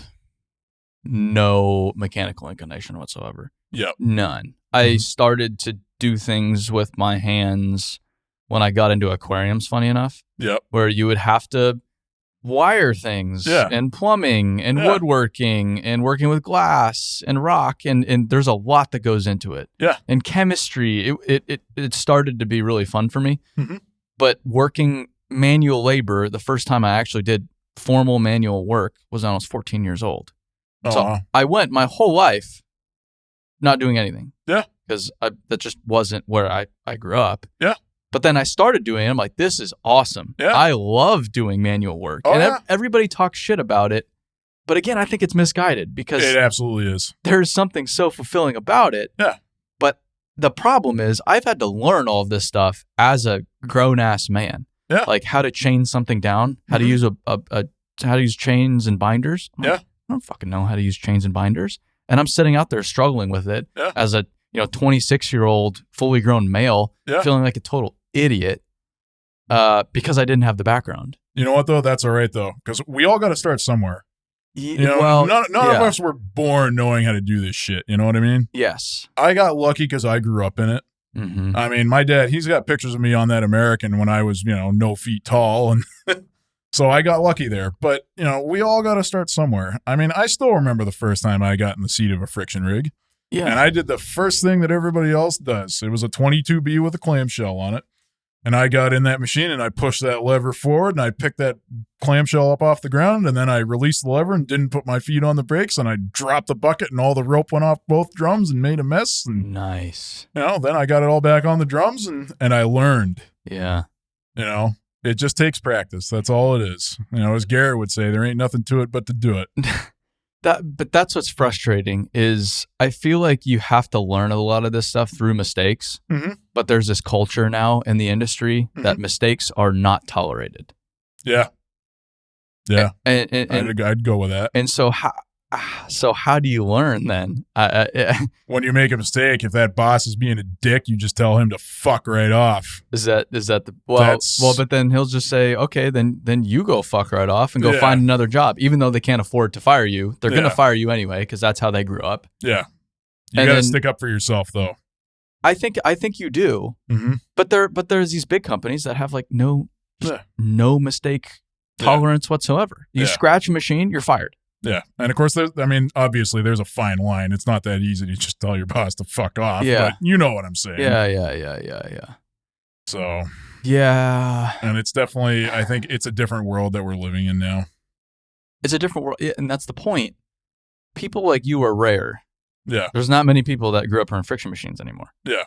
no mechanical inclination whatsoever.
Yep.
None. I started to do things with my hands when I got into aquariums, funny enough,
Yep.
where you would have to wire things
Yeah.
and plumbing and woodworking and working with glass and rock. And there's a lot that goes into it.
Yeah.
And chemistry, it started to be really fun for me.
Mm-hmm.
But working manual labor, the first time I actually did formal manual work was when I was 14 years old. So I went my whole life not doing anything.
Yeah.
Because that just wasn't where I grew up.
Yeah.
But then I started doing it. I'm like, this is awesome.
Yeah.
I love doing manual work. Everybody talks shit about it. But again, I think it's misguided because
it absolutely is.
There's something so fulfilling about it.
Yeah.
But the problem is I've had to learn all of this stuff as a grown-ass man.
Yeah.
Like how to chain something down, how to use how to use chains and binders. I'm like, I don't fucking know how to use chains and binders. And I'm sitting out there struggling with it as a 26-year-old fully grown male, feeling like a total idiot because I didn't have the background.
You know what though? That's all right though, because we all got to start somewhere. None of us were born knowing how to do this shit. You know what I mean?
Yes.
I got lucky because I grew up in it.
Mm-hmm.
I mean, my dad, he's got pictures of me on that American when I was, no feet tall, and so I got lucky there. But we all got to start somewhere. I mean, I still remember the first time I got in the seat of a friction rig.
Yeah.
And I did the first thing that everybody else does. It was a 22B with a clamshell on it. And I got in that machine and I pushed that lever forward and I picked that clamshell up off the ground and then I released the lever and didn't put my feet on the brakes and I dropped the bucket and all the rope went off both drums and made a mess. And,
nice.
Then I got it all back on the drums and I learned.
Yeah.
It just takes practice. That's all it is. As Garrett would say, there ain't nothing to it but to do it.
But that's what's frustrating is I feel like you have to learn a lot of this stuff through mistakes, but there's this culture now in the industry that mistakes are not tolerated.
Yeah. Yeah.
And
I'd go with that.
And so how do you learn then?
When you make a mistake, if that boss is being a dick, you just tell him to fuck right off.
Is that the but then he'll just say, okay, then you go fuck right off and go find another job. Even though they can't afford to fire you, they're going to fire you anyway because that's how they grew up.
Yeah. You got to stick up for yourself though.
I think you do. Mm-hmm. But there's these big companies that have like no mistake tolerance whatsoever. You scratch a machine, you're fired.
Yeah. And of course, obviously there's a fine line. It's not that easy to just tell your boss to fuck off.
Yeah.
But you know what I'm saying.
Yeah.
So.
Yeah.
And it's definitely, I think it's a different world that we're living in now.
It's a different world. Yeah, and that's the point. People like you are rare.
Yeah.
There's not many people that grew up on friction machines anymore.
Yeah.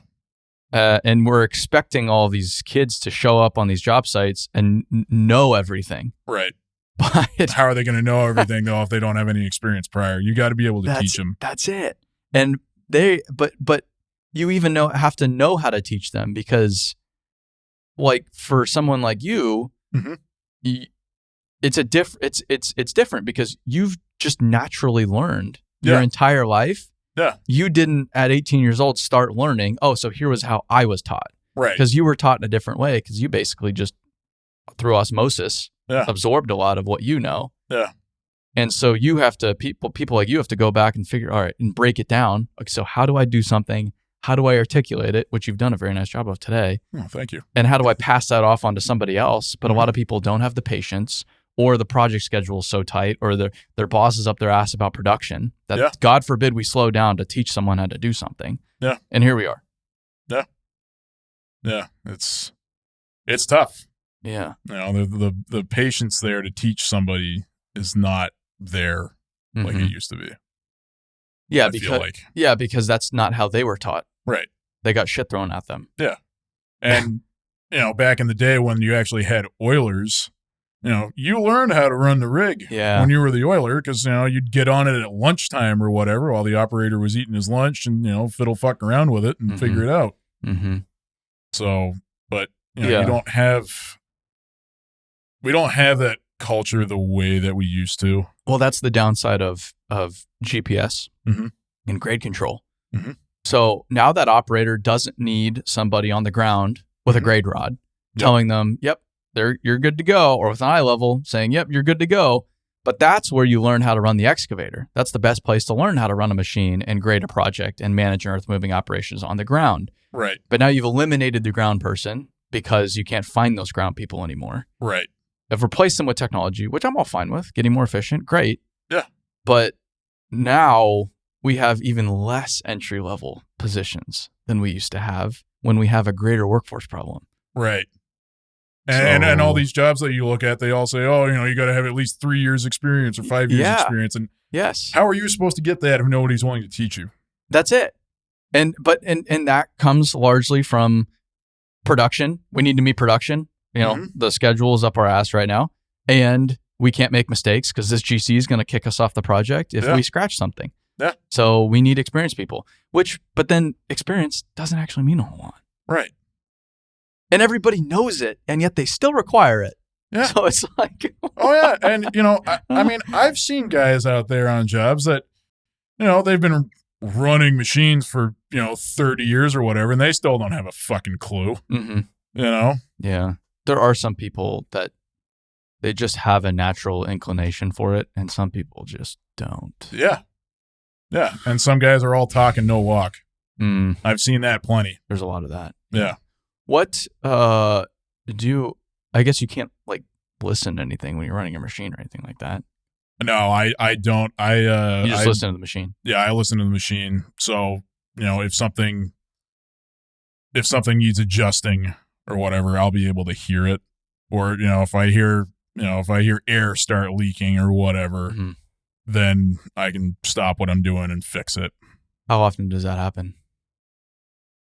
And we're expecting all these kids to show up on these job sites and know everything.
Right.
But
how are they going to know everything though if they don't have any experience prior? You got to be able to teach them.
That's it. And but you even have to know how to teach them because, like for someone like you, it's different because you've just naturally learned your entire life.
Yeah.
You didn't at 18 years old start learning. Oh, so here was how I was taught.
Right.
Because you were taught in a different way because you basically just through osmosis. Absorbed a lot of what you know.
Yeah.
And so you have to, people like you have to go back and figure, all right, and break it down. Like, so how do I do something? How do I articulate it? Which you've done a very nice job of today.
Oh, thank you.
And how do I pass that off onto somebody else? But a lot of people don't have the patience or the project schedule is so tight or their boss is up their ass about production that God forbid we slow down to teach someone how to do something.
Yeah.
And here we are.
Yeah. Yeah. It's tough.
Yeah.
The patience there to teach somebody is not there like it used to be.
Yeah, because that's not how they were taught.
Right.
They got shit thrown at them.
Yeah. And back in the day when you actually had oilers, you learned how to run the rig when you were the oiler because you'd get on it at lunchtime or whatever while the operator was eating his lunch and fiddle fuck around with it and figure it out.
Mm-hmm.
So, but you don't have. We don't have that culture the way that we used to.
Well, that's the downside of GPS and grade control.
Mm-hmm.
So now that operator doesn't need somebody on the ground with a grade rod telling them, yep, you're good to go, or with an eye level saying, yep, you're good to go. But that's where you learn how to run the excavator. That's the best place to learn how to run a machine and grade a project and manage earth moving operations on the ground.
Right.
But now you've eliminated the ground person because you can't find those ground people anymore.
Right.
I've replaced them with technology, which I'm all fine with. Getting more efficient, great.
Yeah.
But now we have even less entry level positions than we used to have when we have a greater workforce problem.
Right. And all these jobs that you look at, they all say, oh, you got to have at least 3 years experience or 5 years experience. And
yes,
how are you supposed to get that if nobody's willing to teach you?
That's it. And that comes largely from production. We need to meet production. The schedule is up our ass right now, and we can't make mistakes because this GC is going to kick us off the project if we scratch something.
Yeah.
So we need experienced people, but then experience doesn't actually mean a whole lot.
Right.
And everybody knows it, and yet they still require it.
Yeah.
So it's like,
oh yeah. And I mean, I've seen guys out there on jobs that, they've been running machines for 30 years or whatever, and they still don't have a fucking clue.
Mm-hmm.
Yeah.
There are some people that they just have a natural inclination for it, and some people just don't.
Yeah. And some guys are all talk and no walk. I've seen that plenty.
There's a lot of that.
Yeah.
What I guess you can't like listen to anything when you're running a machine or anything like that.
No, I don't.
You just listen to the machine.
Yeah, I listen to the machine. So, if something needs adjusting or whatever, I'll be able to hear it. Or, if I hear air start leaking or whatever, then I can stop what I'm doing and fix it.
How often does that happen?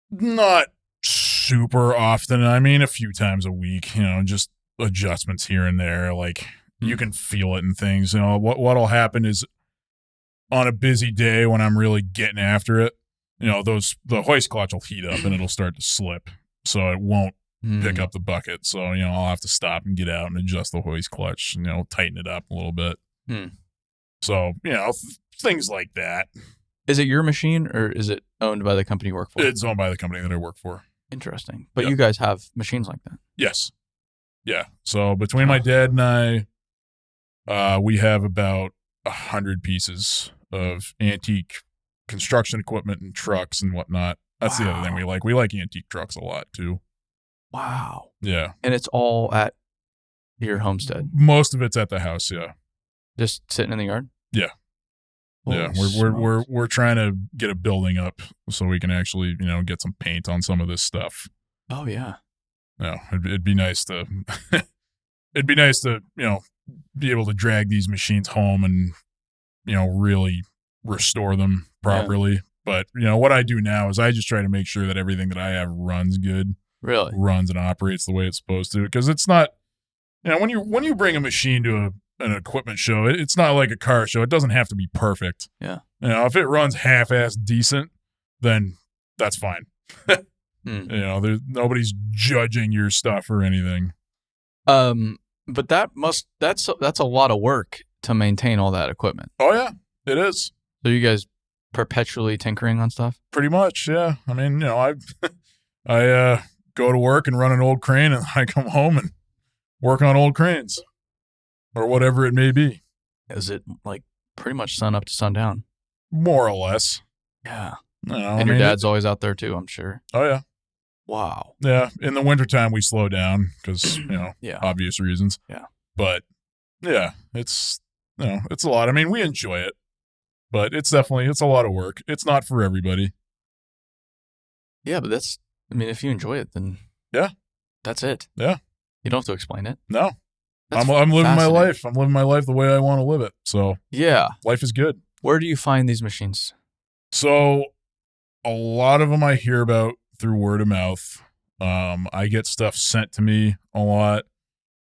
Not super often. I mean, a few times a week, just adjustments here and there. Like you can feel it in things. What'll happen is on a busy day when I'm really getting after it, the hoist clutch will heat up and it'll start to slip. So it won't pick up the bucket. So, I'll have to stop and get out and adjust the hoist clutch, tighten it up a little bit. So, things like that.
Is it your machine or is it owned by the company you work for?
It's owned by the company that I work for.
Interesting. But you guys have machines like that?
Yes. Yeah. So between my dad and I, we have about 100 pieces of antique construction equipment and trucks and whatnot. That's the other thing we like. We like antique trucks a lot too.
Wow.
Yeah.
And it's all at your homestead?
Most of it's at the house, yeah.
Just sitting in the yard?
Yeah.
Holy
We're trying to get a building up so we can actually, get some paint on some of this stuff.
Oh yeah.
No, it'd be nice to be able to drag these machines home and, really restore them properly. Yeah. But, what I do now is I just try to make sure that everything that I have runs good.
Really?
Runs and operates the way it's supposed to. Because it's not, when you bring a machine to an equipment show, it's not like a car show. It doesn't have to be perfect.
Yeah.
If it runs half-assed decent, then that's fine. There's nobody's judging your stuff or anything.
But that's a lot of work to maintain all that equipment.
Oh yeah, it is.
So you guys perpetually tinkering on stuff?
Pretty much, yeah. I mean, I go to work and run an old crane, and I come home and work on old cranes. Or whatever it may be.
Is it like pretty much sun up to sundown?
More or less.
Yeah.
And
your dad's always out there too, I'm sure.
Oh, yeah.
Wow.
Yeah. In the wintertime, we slow down because, obvious reasons.
Yeah.
But, yeah, it's a lot. I mean, we enjoy it. But it's a lot of work. It's not for everybody.
Yeah, but if you enjoy it, then
yeah,
that's it.
Yeah. You
don't have to explain it.
No. I'm living my life. I'm living my life the way I want to live it. So
yeah,
life is good.
Where do you find these machines?
So a lot of them I hear about through word of mouth. I get stuff sent to me a lot.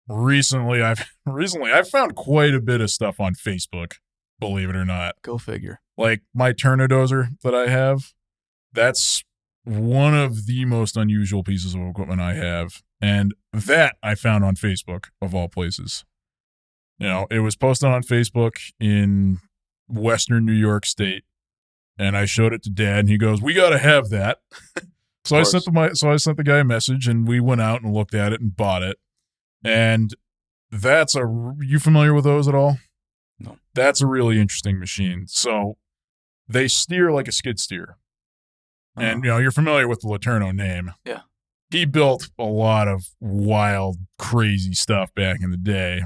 Recently I've found quite a bit of stuff on Facebook, believe it or not.
Go figure.
Like my Turnadozer that I have, that's one of the most unusual pieces of equipment I have. And that I found on Facebook, of all places. It was posted on Facebook in Western New York State, and I showed it to Dad, and he goes, "We got to have that." So I sent the guy a message, and we went out and looked at it and bought it. And you familiar with those at all?
No.
That's a really interesting machine. So they steer like a skid steer. And, you're familiar with the Laterno name.
Yeah.
he built a lot of wild, crazy stuff back in the day.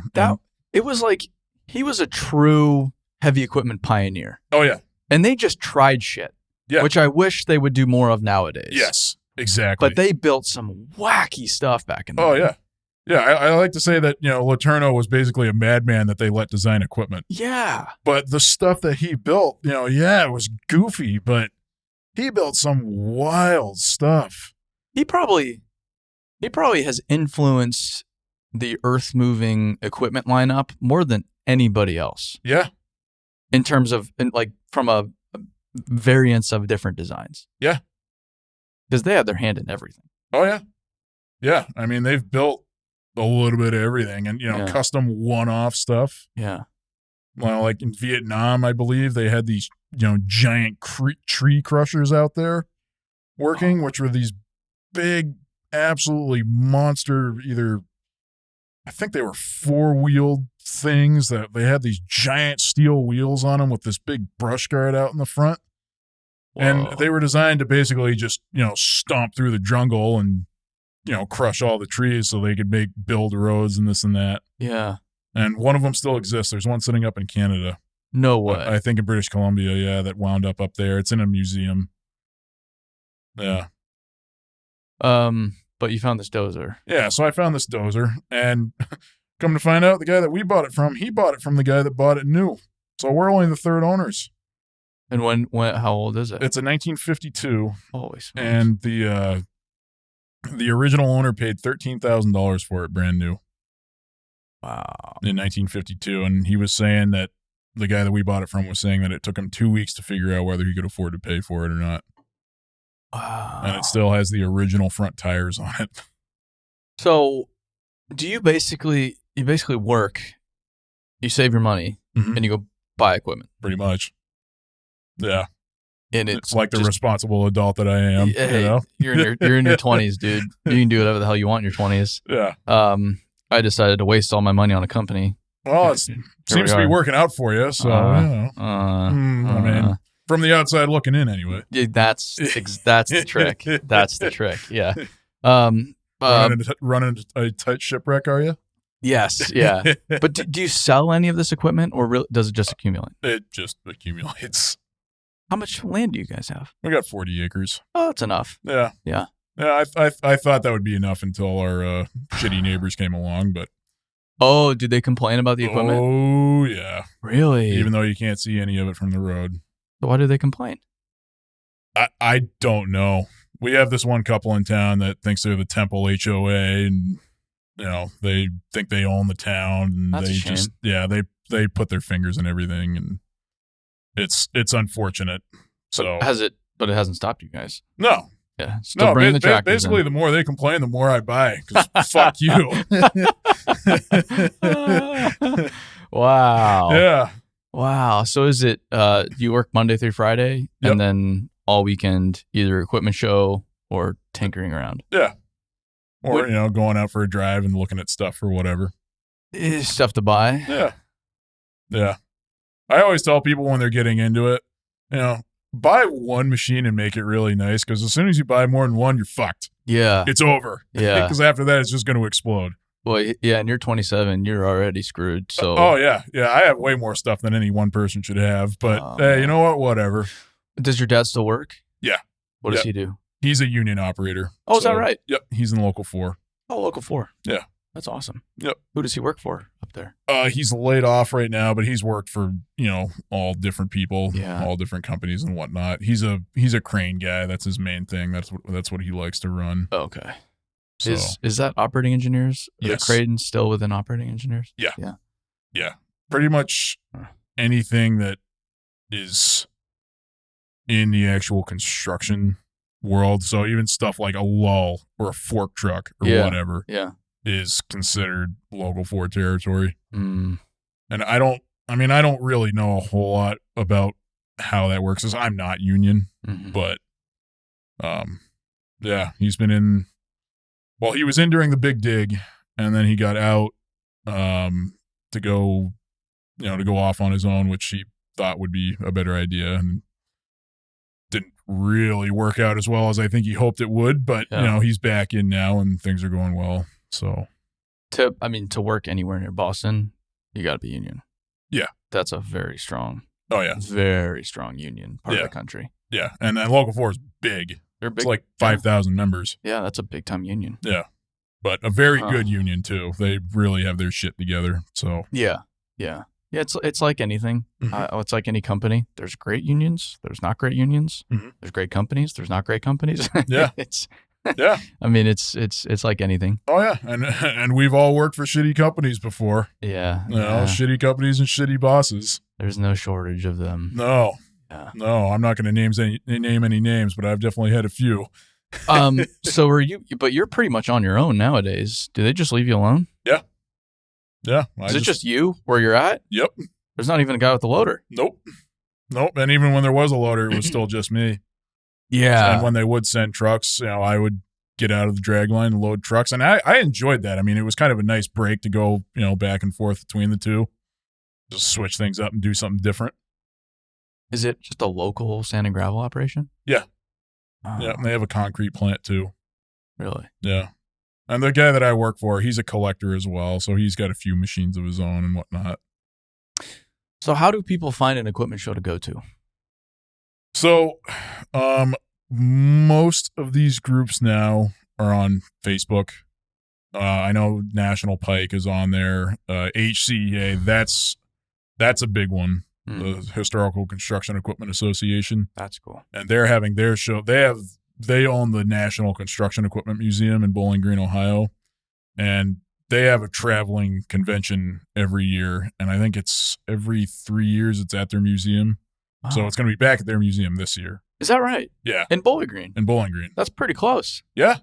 It was like he was a true heavy equipment pioneer.
Oh, yeah.
And they just tried shit, which I wish they would do more of nowadays.
Yes, exactly.
But they built some wacky stuff back in the day.
Oh, yeah. Yeah, I like to say that, Letourneau was basically a madman that they let design equipment.
Yeah.
But the stuff that he built, it was goofy, but he built some wild stuff.
He probably has influenced the earth-moving equipment lineup more than anybody else.
Yeah.
In terms of, from a variance of different designs.
Yeah.
Because they had their hand in everything.
Oh, yeah. Yeah. I mean, they've built a little bit of everything and, custom one-off stuff.
Yeah.
Well, like in Vietnam, I believe they had these, giant tree crushers out there working, which were these big, absolutely monster, I think they were 4-wheeled things that they had these giant steel wheels on them with this big brush guard out in the front. Whoa. And they were designed to basically just, stomp through the jungle and, crush all the trees so they could build roads and this and that.
Yeah.
And one of them still exists. There's one sitting up in Canada.
No way.
I think in British Columbia, yeah, that wound up there. It's in a museum. Yeah.
But you found this dozer.
Yeah, so I found this dozer, and come to find out, the guy that we bought it from, he bought it from the guy that bought it new. So we're only the third owners.
And when how old is it?
It's a 1952.
Holy smokes.
And the original owner paid $13,000 for it brand new.
Wow.
In 1952, and he was saying that the guy that we bought it from was saying that it took him 2 weeks to figure out whether he could afford to pay for it or not.
Wow.
And it still has the original front tires on it.
So, do you basically work, you save your money, and you go buy equipment?
Pretty much. Yeah.
And
it's like the responsible adult that I am.
Hey, you're in your 20s, dude. You can do whatever the hell you want in your 20s.
Yeah.
I decided to waste all my money on a company.
Well, it seems to be working out for you. So, I mean, from the outside looking in, anyway.
Yeah, that's the trick. That's the trick. Yeah.
Running a tight shipwreck, are you?
Yes. Yeah. But do you sell any of this equipment, or does it just accumulate?
It just accumulates.
How much land do you guys have?
We got 40 acres.
Oh, that's enough.
Yeah.
Yeah.
Yeah, I thought that would be enough until our shitty neighbors came along, but...
Oh, did they complain about the equipment?
Oh, yeah.
Really?
Even though you can't see any of it from the road.
So why do they complain?
I don't know. We have this one couple in town that thinks they're the Temple HOA, and, they think they own the town, and
that's
they just... Yeah, they put their fingers in everything, and it's unfortunate. So
But it hasn't stopped you guys.
No.
Yeah, still bringing the tractors
basically, the more they complain, the more I buy, because fuck you.
Wow.
Yeah.
Wow. So is it, you work Monday through Friday, and then all weekend, either equipment show or tinkering around?
Yeah. Or, going out for a drive and looking at stuff or whatever.
Stuff to buy.
Yeah. Yeah. I always tell people when they're getting into it, buy one machine and make it really nice, because as soon as you buy more than one, you're fucked.
Yeah.
It's over.
Yeah.
Because after that, it's just going to explode.
Well, yeah, and you're 27. You're already screwed. So.
Oh, yeah. Yeah, I have way more stuff than any one person should have. But, hey, you know what? Whatever.
Does your dad still work?
Yeah.
What does he do?
He's a union operator.
Oh, is that right?
Yep. He's in Local 4.
Oh, Local 4.
Yeah.
That's awesome.
Yep.
Who does he work for up there?
He's laid off right now, but he's worked for, all different people,
Yeah.
all different companies and whatnot. He's a crane guy. That's his main thing. That's what he likes to run.
Okay.
So,
is that operating engineers?
Yes.
The Creighton still within operating engineers?
Yeah.
Yeah.
Yeah. Pretty much anything that is in the actual construction world. So even stuff like a lull or a fork truck or whatever is considered Local 4 territory.
Mm.
And I don't really know a whole lot about how that works, because I'm not union, but he's been in. Well, he was in during the big dig, and then he got out to go off on his own, which he thought would be a better idea, and didn't really work out as well as I think he hoped it would. But he's back in now and things are going well. So
to work anywhere near Boston, you got to be union.
Yeah,
that's a very strong.
Oh yeah,
very strong union part of the country.
Yeah, and then Local 4 is big.
They're big.
It's like 5,000 members.
Yeah, that's a big time union.
Yeah, but a very good union too. They really have their shit together. So
yeah. It's like anything.
Mm-hmm.
It's like any company. There's great unions. There's not great unions.
Mm-hmm.
There's great companies. There's not great companies.
Yeah,
yeah. I mean, it's like anything.
Oh yeah, and we've all worked for shitty companies before.
Yeah,
shitty companies and shitty bosses.
There's no shortage of them.
No, I'm not going to name any names, but I've definitely had a few.
So are you? But you're pretty much on your own nowadays. Do they just leave you alone?
Yeah. Yeah.
Is it just you where you're at?
Yep.
There's not even a guy with the loader.
Nope. And even when there was a loader, it was still just me.
Yeah.
And when they would send trucks, I would get out of the drag line and load trucks. And I enjoyed that. I mean, it was kind of a nice break to go, back and forth between the two. Just switch things up and do something different.
Is it just a local sand and gravel operation?
Yeah. Yeah. And they have a concrete plant too.
Really?
Yeah. And the guy that I work for, he's a collector as well. So he's got a few machines of his own and whatnot.
So how do people find an equipment show to go to?
So, most of these groups now are on Facebook. I know National Pike is on there. HCEA, that's a big one. The Historical Construction Equipment Association.
That's cool.
And they're having their show. They own the National Construction Equipment Museum in Bowling Green, Ohio. And they have a traveling convention every year. And I think it's every 3 years it's at their museum. Wow. So it's going to be back at their museum this year.
Is that right?
Yeah.
In Bowling Green?
In Bowling Green.
That's pretty close.
Yeah.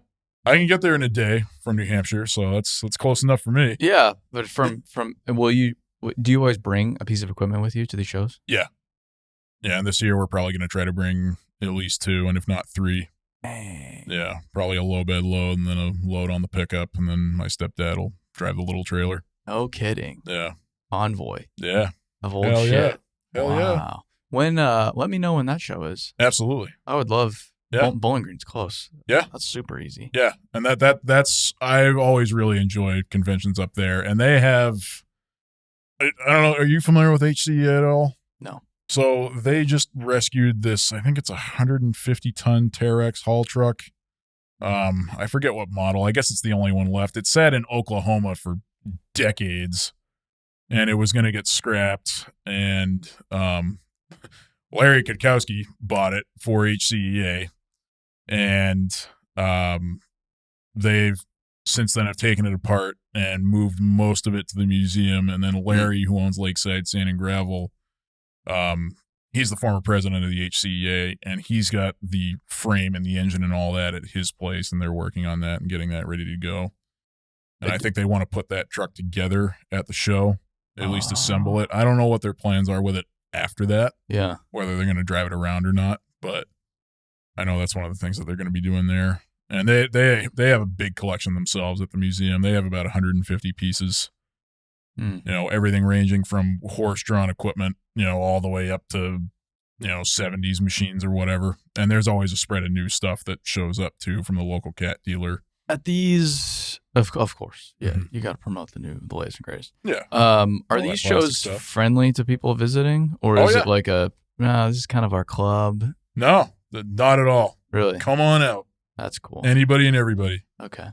I can get there in a day from New Hampshire, so that's close enough for me.
Yeah, but do you always bring a piece of equipment with you to these shows?
Yeah. Yeah, and this year we're probably going to try to bring at least 2, and if not 3.
Dang.
Yeah, probably a low bed load and then a load on the pickup, and then my stepdad will drive the little trailer.
No kidding.
Yeah.
Convoy.
Yeah.
Of old
Hell
shit.
Yeah. Hell yeah.
When let me know when that show is.
Absolutely.
I would love.
Yeah.
Bowling Green's close.
Yeah.
That's super easy.
Yeah. And that's I've always really enjoyed conventions up there. And they have, I don't know, are you familiar with HCE at all?
No.
So they just rescued this, I think it's a 150-ton Terex haul truck. I forget what model. I guess it's the only one left. It sat in Oklahoma for decades and it was going to get scrapped. And Larry Kutkowski bought it for HCEA. And they've since then have taken it apart and moved most of it to the museum. And then Larry, who owns Lakeside Sand and Gravel, he's the former president of the HCEA, and he's got the frame and the engine and all that at his place, and they're working on that and getting that ready to go. And I think they want to put that truck together at the show, at least assemble it. I don't know what their plans are with it after that.
Yeah.
Whether they're going to drive it around or not, but I know that's one of the things that they're going to be doing there. And they have a big collection themselves at the museum. They have about 150 pieces. Everything ranging from horse-drawn equipment, all the way up to, 70s machines or whatever. And there's always a spread of new stuff that shows up too from the local cat dealer.
At these, of course, yeah, you got to promote the latest and greatest.
Yeah.
Are these shows friendly to people visiting, or is it like this is kind of our club?
No, not at all.
Really?
Come on out.
That's cool.
Anybody and everybody.
Okay.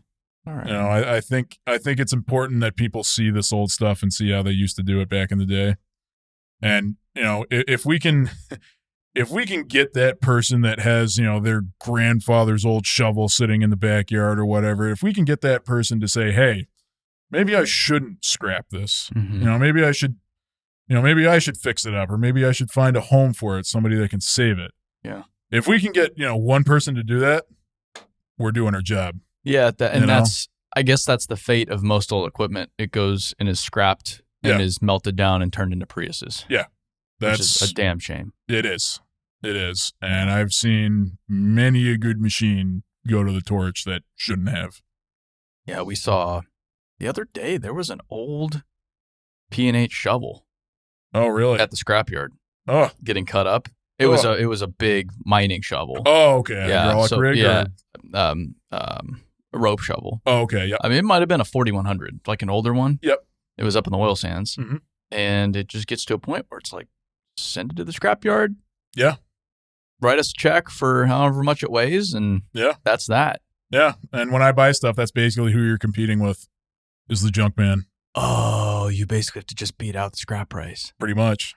All right.
I think it's important that people see this old stuff and see how they used to do it back in the day. And, if we can get that person that has, their grandfather's old shovel sitting in the backyard or whatever, if we can get that person to say, hey, maybe I shouldn't scrap this, maybe I should fix it up, or maybe I should find a home for it, somebody that can save it.
Yeah.
If we can get, one person to do that, we're doing our job.
Yeah. I guess that's the fate of most old equipment. It goes and is scrapped and is melted down and turned into Priuses.
Yeah.
Which is a damn shame.
It is. And I've seen many a good machine go to the torch that shouldn't have.
Yeah. We saw the other day, there was an old P&H shovel.
Oh, really?
At the scrapyard.
Oh.
Getting cut up. It was a big mining shovel.
Oh, okay.
Yeah,
Hydraulic
so,
rig?
yeah.
Or?
A rope shovel.
Oh, okay. Yeah.
I mean, it might have been a 4100, like an older one.
Yep.
It was up in the oil sands.
Mm-hmm.
And it just gets to a point where it's like, send it to the scrapyard.
Yeah.
Write us a check for however much it weighs, and that's that.
Yeah. And when I buy stuff, that's basically who you're competing with, is the junk man.
Oh, you basically have to just beat out the scrap price.
Pretty much.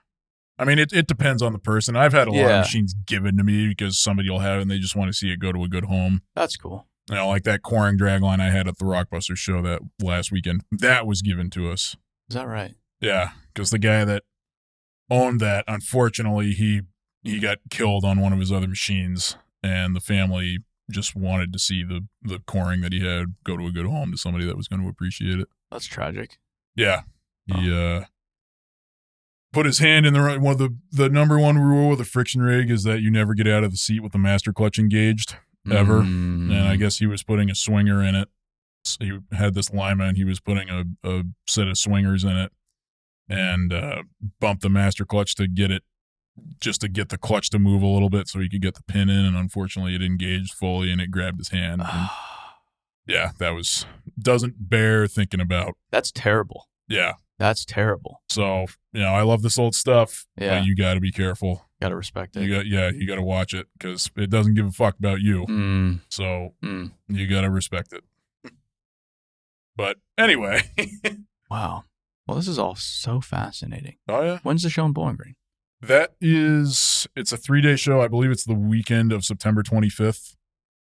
I mean, it depends on the person. I've had a lot of machines given to me because somebody will have it and they just want to see it go to a good home.
That's cool.
You know, like that coring dragline I had at the Rockbuster show that last weekend. That was given to us.
Is that right?
Yeah, because the guy that owned that, unfortunately, he got killed on one of his other machines, and the family just wanted to see the coring that he had go to a good home to somebody that was going to appreciate it.
That's tragic.
Yeah. He put his hand in the number one rule with a friction rig is that you never get out of the seat with the master clutch engaged, ever. And I guess he was putting a swinger in it. So he had this Lima, and he was putting a set of swingers in it, and bumped the master clutch to get the clutch to move a little bit so he could get the pin in, and unfortunately it engaged fully and it grabbed his hand. And yeah, that doesn't bear thinking about.
That's terrible.
Yeah.
That's terrible.
So, I love this old stuff.
Yeah.
But you got to be careful.
Got to respect it.
You got to watch it because it doesn't give a fuck about you. So you got to respect it. But anyway.
Wow. Well, this is all so fascinating.
Oh, yeah.
When's the show in Bowling Green?
It's a 3-day show. I believe it's the weekend of September 25th.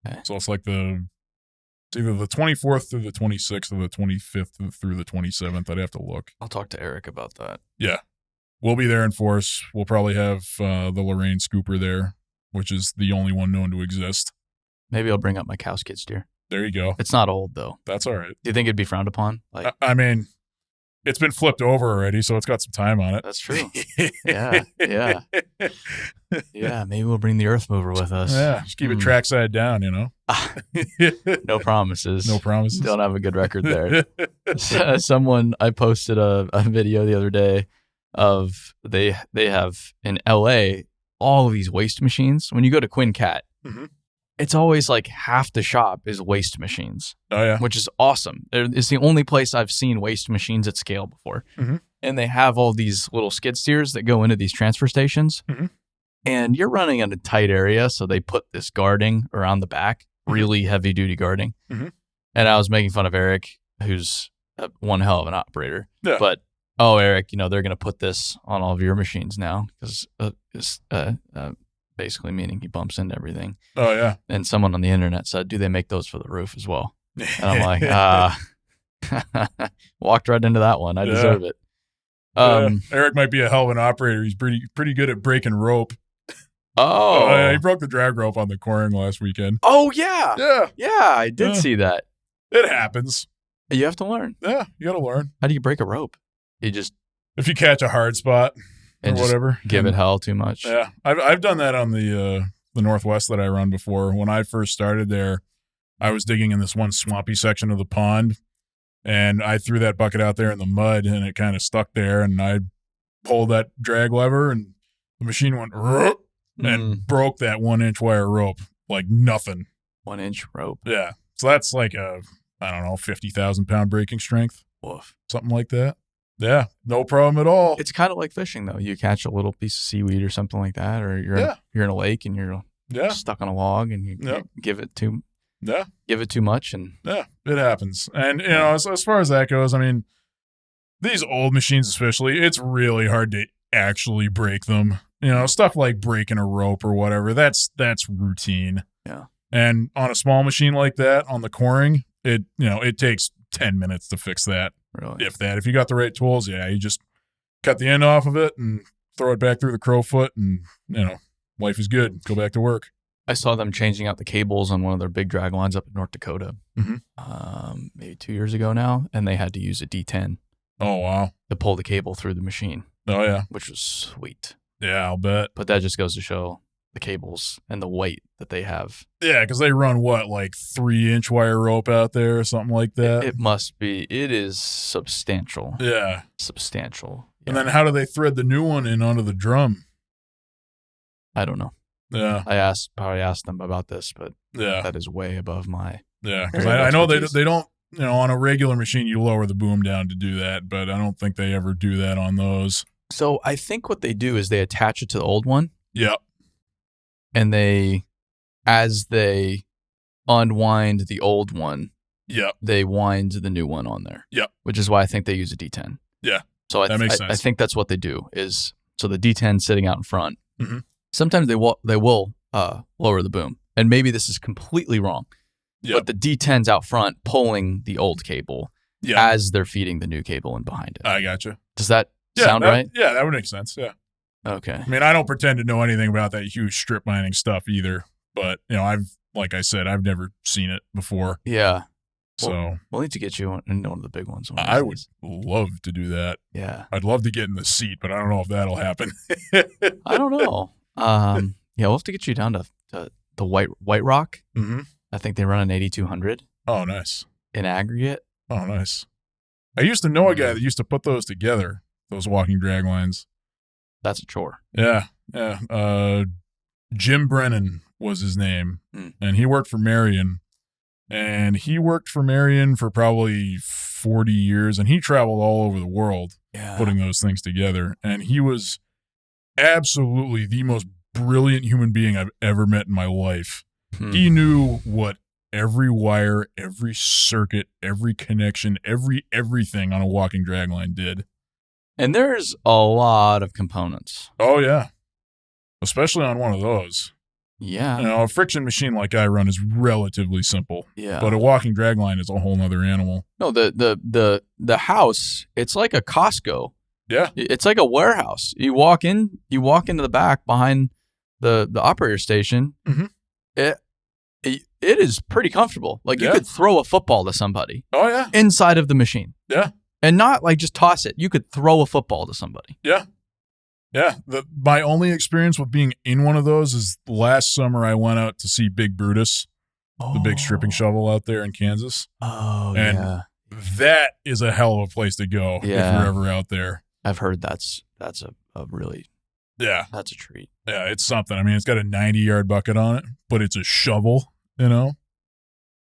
Okay.
So it's like it's either the 24th through the 26th or the 25th through the 27th. I'd have to look.
I'll talk to Eric about that.
Yeah. We'll be there in force. We'll probably have the Lorraine Scooper there, which is the only one known to exist.
Maybe I'll bring up my cow skid steer.
There you go.
It's not old, though.
That's all right.
Do you think it'd be frowned upon? Like,
I mean, it's been flipped over already, so it's got some time on it.
That's true. Yeah. Yeah, maybe we'll bring the earth mover with us.
Yeah, just keep it trackside down,
No promises.
No promises.
Don't have a good record there. I posted a video the other day of they have in LA all of these waste machines. When you go to Quinn Cat, it's always like half the shop is waste machines.
Oh, yeah.
Which is awesome. It's the only place I've seen waste machines at scale before. And they have all these little skid steers that go into these transfer stations. And you're running in a tight area, so they put this guarding around the back, really heavy-duty guarding. And I was making fun of Eric, who's one hell of an operator.
Yeah.
But, Eric, they're going to put this on all of your machines now because it's basically meaning he bumps into everything.
Oh, yeah.
And someone on the internet said, do they make those for the roof as well? And I'm like, walked right into that one. I deserve it.
Eric might be a hell of an operator. He's pretty good at breaking rope.
Oh.
He broke the drag rope on the coring last weekend.
Oh, yeah.
Yeah.
Yeah, I did see that.
It happens.
You have to learn.
Yeah, you got to learn.
How do you break a rope? You just...
If you catch a hard spot or whatever.
Give it hell too much.
Yeah. I've done that on the Northwest that I run before. When I first started there, I was digging in this one swampy section of the pond, and I threw that bucket out there in the mud, and it kind of stuck there, and I pulled that drag lever, and the machine went and broke that 1-inch wire rope like nothing.
1-inch rope.
Yeah. So that's like a, 50,000 pound breaking strength.
Woof.
Something like that. Yeah. No problem at all.
It's kind of like fishing, though. You catch a little piece of seaweed or something like that, or you're in a lake and you're stuck on a log and you give it too much. And
yeah, it happens. And, as far as that goes, I mean, these old machines especially, it's really hard to actually break them. Stuff like breaking a rope or whatever, that's routine.
Yeah.
And on a small machine like that, on the coring, it takes 10 minutes to fix that.
Really?
If you got the right tools, you just cut the end off of it and throw it back through the crowfoot and, life is good. Go back to work.
I saw them changing out the cables on one of their big drag lines up in North Dakota, maybe 2 years ago now, and they had to use a D10.
Oh, wow.
To pull the cable through the machine.
Oh, yeah.
Which was sweet.
Yeah, I'll bet.
But that just goes to show the cables and the weight that they have.
Yeah, because they run, like 3-inch wire rope out there or something like that?
It must be. It is substantial.
Yeah.
Substantial. Yeah.
And then how do they thread the new one in onto the drum?
I don't know.
Yeah.
Probably asked them about this, but
Yeah.
that is way above my.
Yeah. Because
area of
I know
expertise.
they don't, on a regular machine, you lower the boom down to do that, but I don't think they ever do that on those.
So I think what they do is they attach it to the old one,
Yep.
and as they unwind the old one,
Yep.
they wind the new one on there.
Yep.
Which is why I think they use a D10.
Yeah.
So
That makes
I
sense.
think that's what they do is, so the D10 sitting out in front.
Mhm.
Sometimes they will lower the boom. And maybe this is completely wrong.
Yep.
But the D10's out front pulling the old cable as they're feeding the new cable in behind it.
I gotcha.
Does that sound right?
Yeah, that would make sense. Yeah.
Okay.
I mean, I don't pretend to know anything about that huge strip mining stuff either, but like I said, I've never seen it before.
Yeah.
So
we'll need to get you in one of the big ones.
I would love to do that.
Yeah.
I'd love to get in the seat, but I don't know if that'll happen.
I don't know. We'll have to get you down to the White Rock.
Mm-hmm.
I think they run an 8200
Oh, nice.
in aggregate.
Oh, nice. I used to know a guy that used to put those together, those walking drag lines.
That's a chore.
Yeah. Yeah. Jim Brennan was his name, and he worked for Marion. And he worked for Marion for probably 40 years, and he traveled all over the world putting those things together. And he was absolutely the most brilliant human being I've ever met in my life. He knew what every wire, every circuit, every connection, everything on a walking drag line did.
And there's a lot of components.
Oh, yeah. Especially on one of those.
Yeah.
A friction machine like I run is relatively simple.
Yeah.
But a walking drag line is a whole nother animal.
No, the house, it's like a Costco.
Yeah.
It's like a warehouse. You walk into the back behind the operator station.
Mm-hmm.
It is pretty comfortable. Like you could throw a football to somebody.
Oh, yeah.
Inside of the machine.
Yeah.
And not like just toss it. You could throw a football to somebody.
Yeah. Yeah. My only experience with being in one of those is last summer I went out to see Big Brutus, the big stripping shovel out there in Kansas.
Oh,
and
yeah.
That is a hell of a place to go if you're ever out there.
I've heard that's a really that's a treat.
Yeah, it's something. I mean, it's got a 90-yard bucket on it, but it's a shovel, and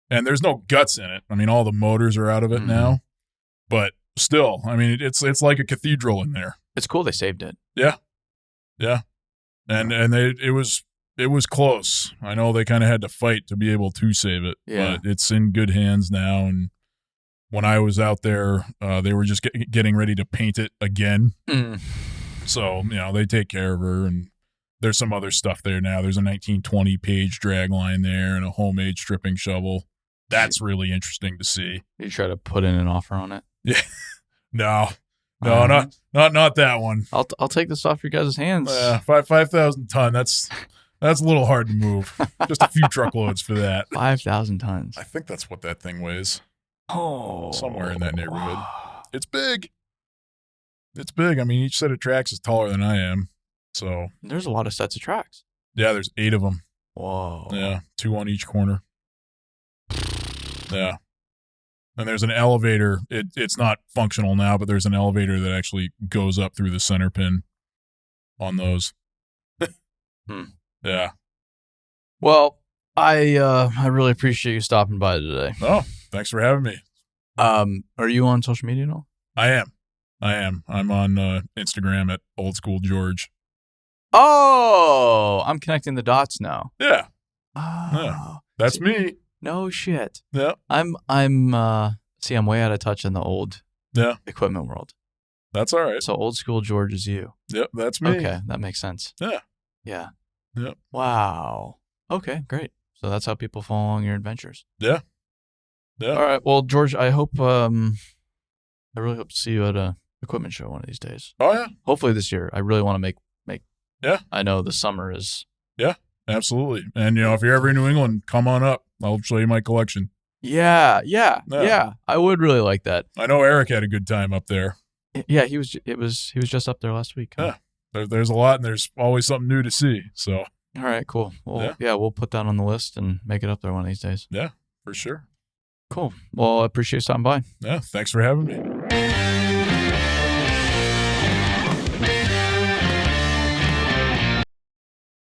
there's no guts in it. I mean, all the motors are out of it now, but still, I mean, it's like a cathedral in there.
It's cool they saved it.
Yeah, yeah, and it was close. I know they kind of had to fight to be able to save it, but it's in good hands now. And when I was out there, they were just getting ready to paint it again. So, they take care of her, and there's some other stuff there now. There's a 1920 page drag line there and a homemade stripping shovel. That's really interesting to see.
You try to put in an offer on it?
Yeah. No, not that one.
I'll take this off your guys' hands.
5,000 ton. That's a little hard to move. Just a few truckloads for that.
5,000 tons.
I think that's what that thing weighs.
Oh.
Somewhere in that neighborhood. It's big. It's big. I mean, each set of tracks is taller than I am. So
there's a lot of sets of tracks.
Yeah, there's 8 of them.
Whoa.
Yeah, 2 on each corner. Yeah. And there's an elevator. It's not functional now, but there's an elevator that actually goes up through the center pin on those. Yeah. Well,
I really appreciate you stopping by today.
Oh, thanks for having me.
Are you on social media at all?
I am. I'm on Instagram at Old School George.
Oh, I'm connecting the dots now.
Yeah.
Oh,
yeah. That's me.
No shit.
Yeah.
I'm way out of touch in the old equipment world.
That's all right.
So Old School George is you.
Yep, that's me.
Okay, that makes sense.
Yeah.
Yeah.
Yep.
Wow. Okay, great. So that's how people follow along your adventures.
Yeah. Yeah.
All right. Well, George, I really hope to see you at a equipment show one of these days.
Oh yeah.
Hopefully this year. I really want to make.
Yeah.
I know the summer is.
Yeah, absolutely. And if you're ever in New England, come on up. I'll show you my collection.
Yeah. I would really like that.
I know Eric had a good time up there.
Yeah, he was just up there last week.
Huh? Yeah. There's a lot, and there's always something new to see. So.
All right, cool. Well, yeah, we'll put that on the list and make it up there one of these days.
Yeah, for sure.
Cool. Well, I appreciate you stopping by.
Yeah, thanks for having me.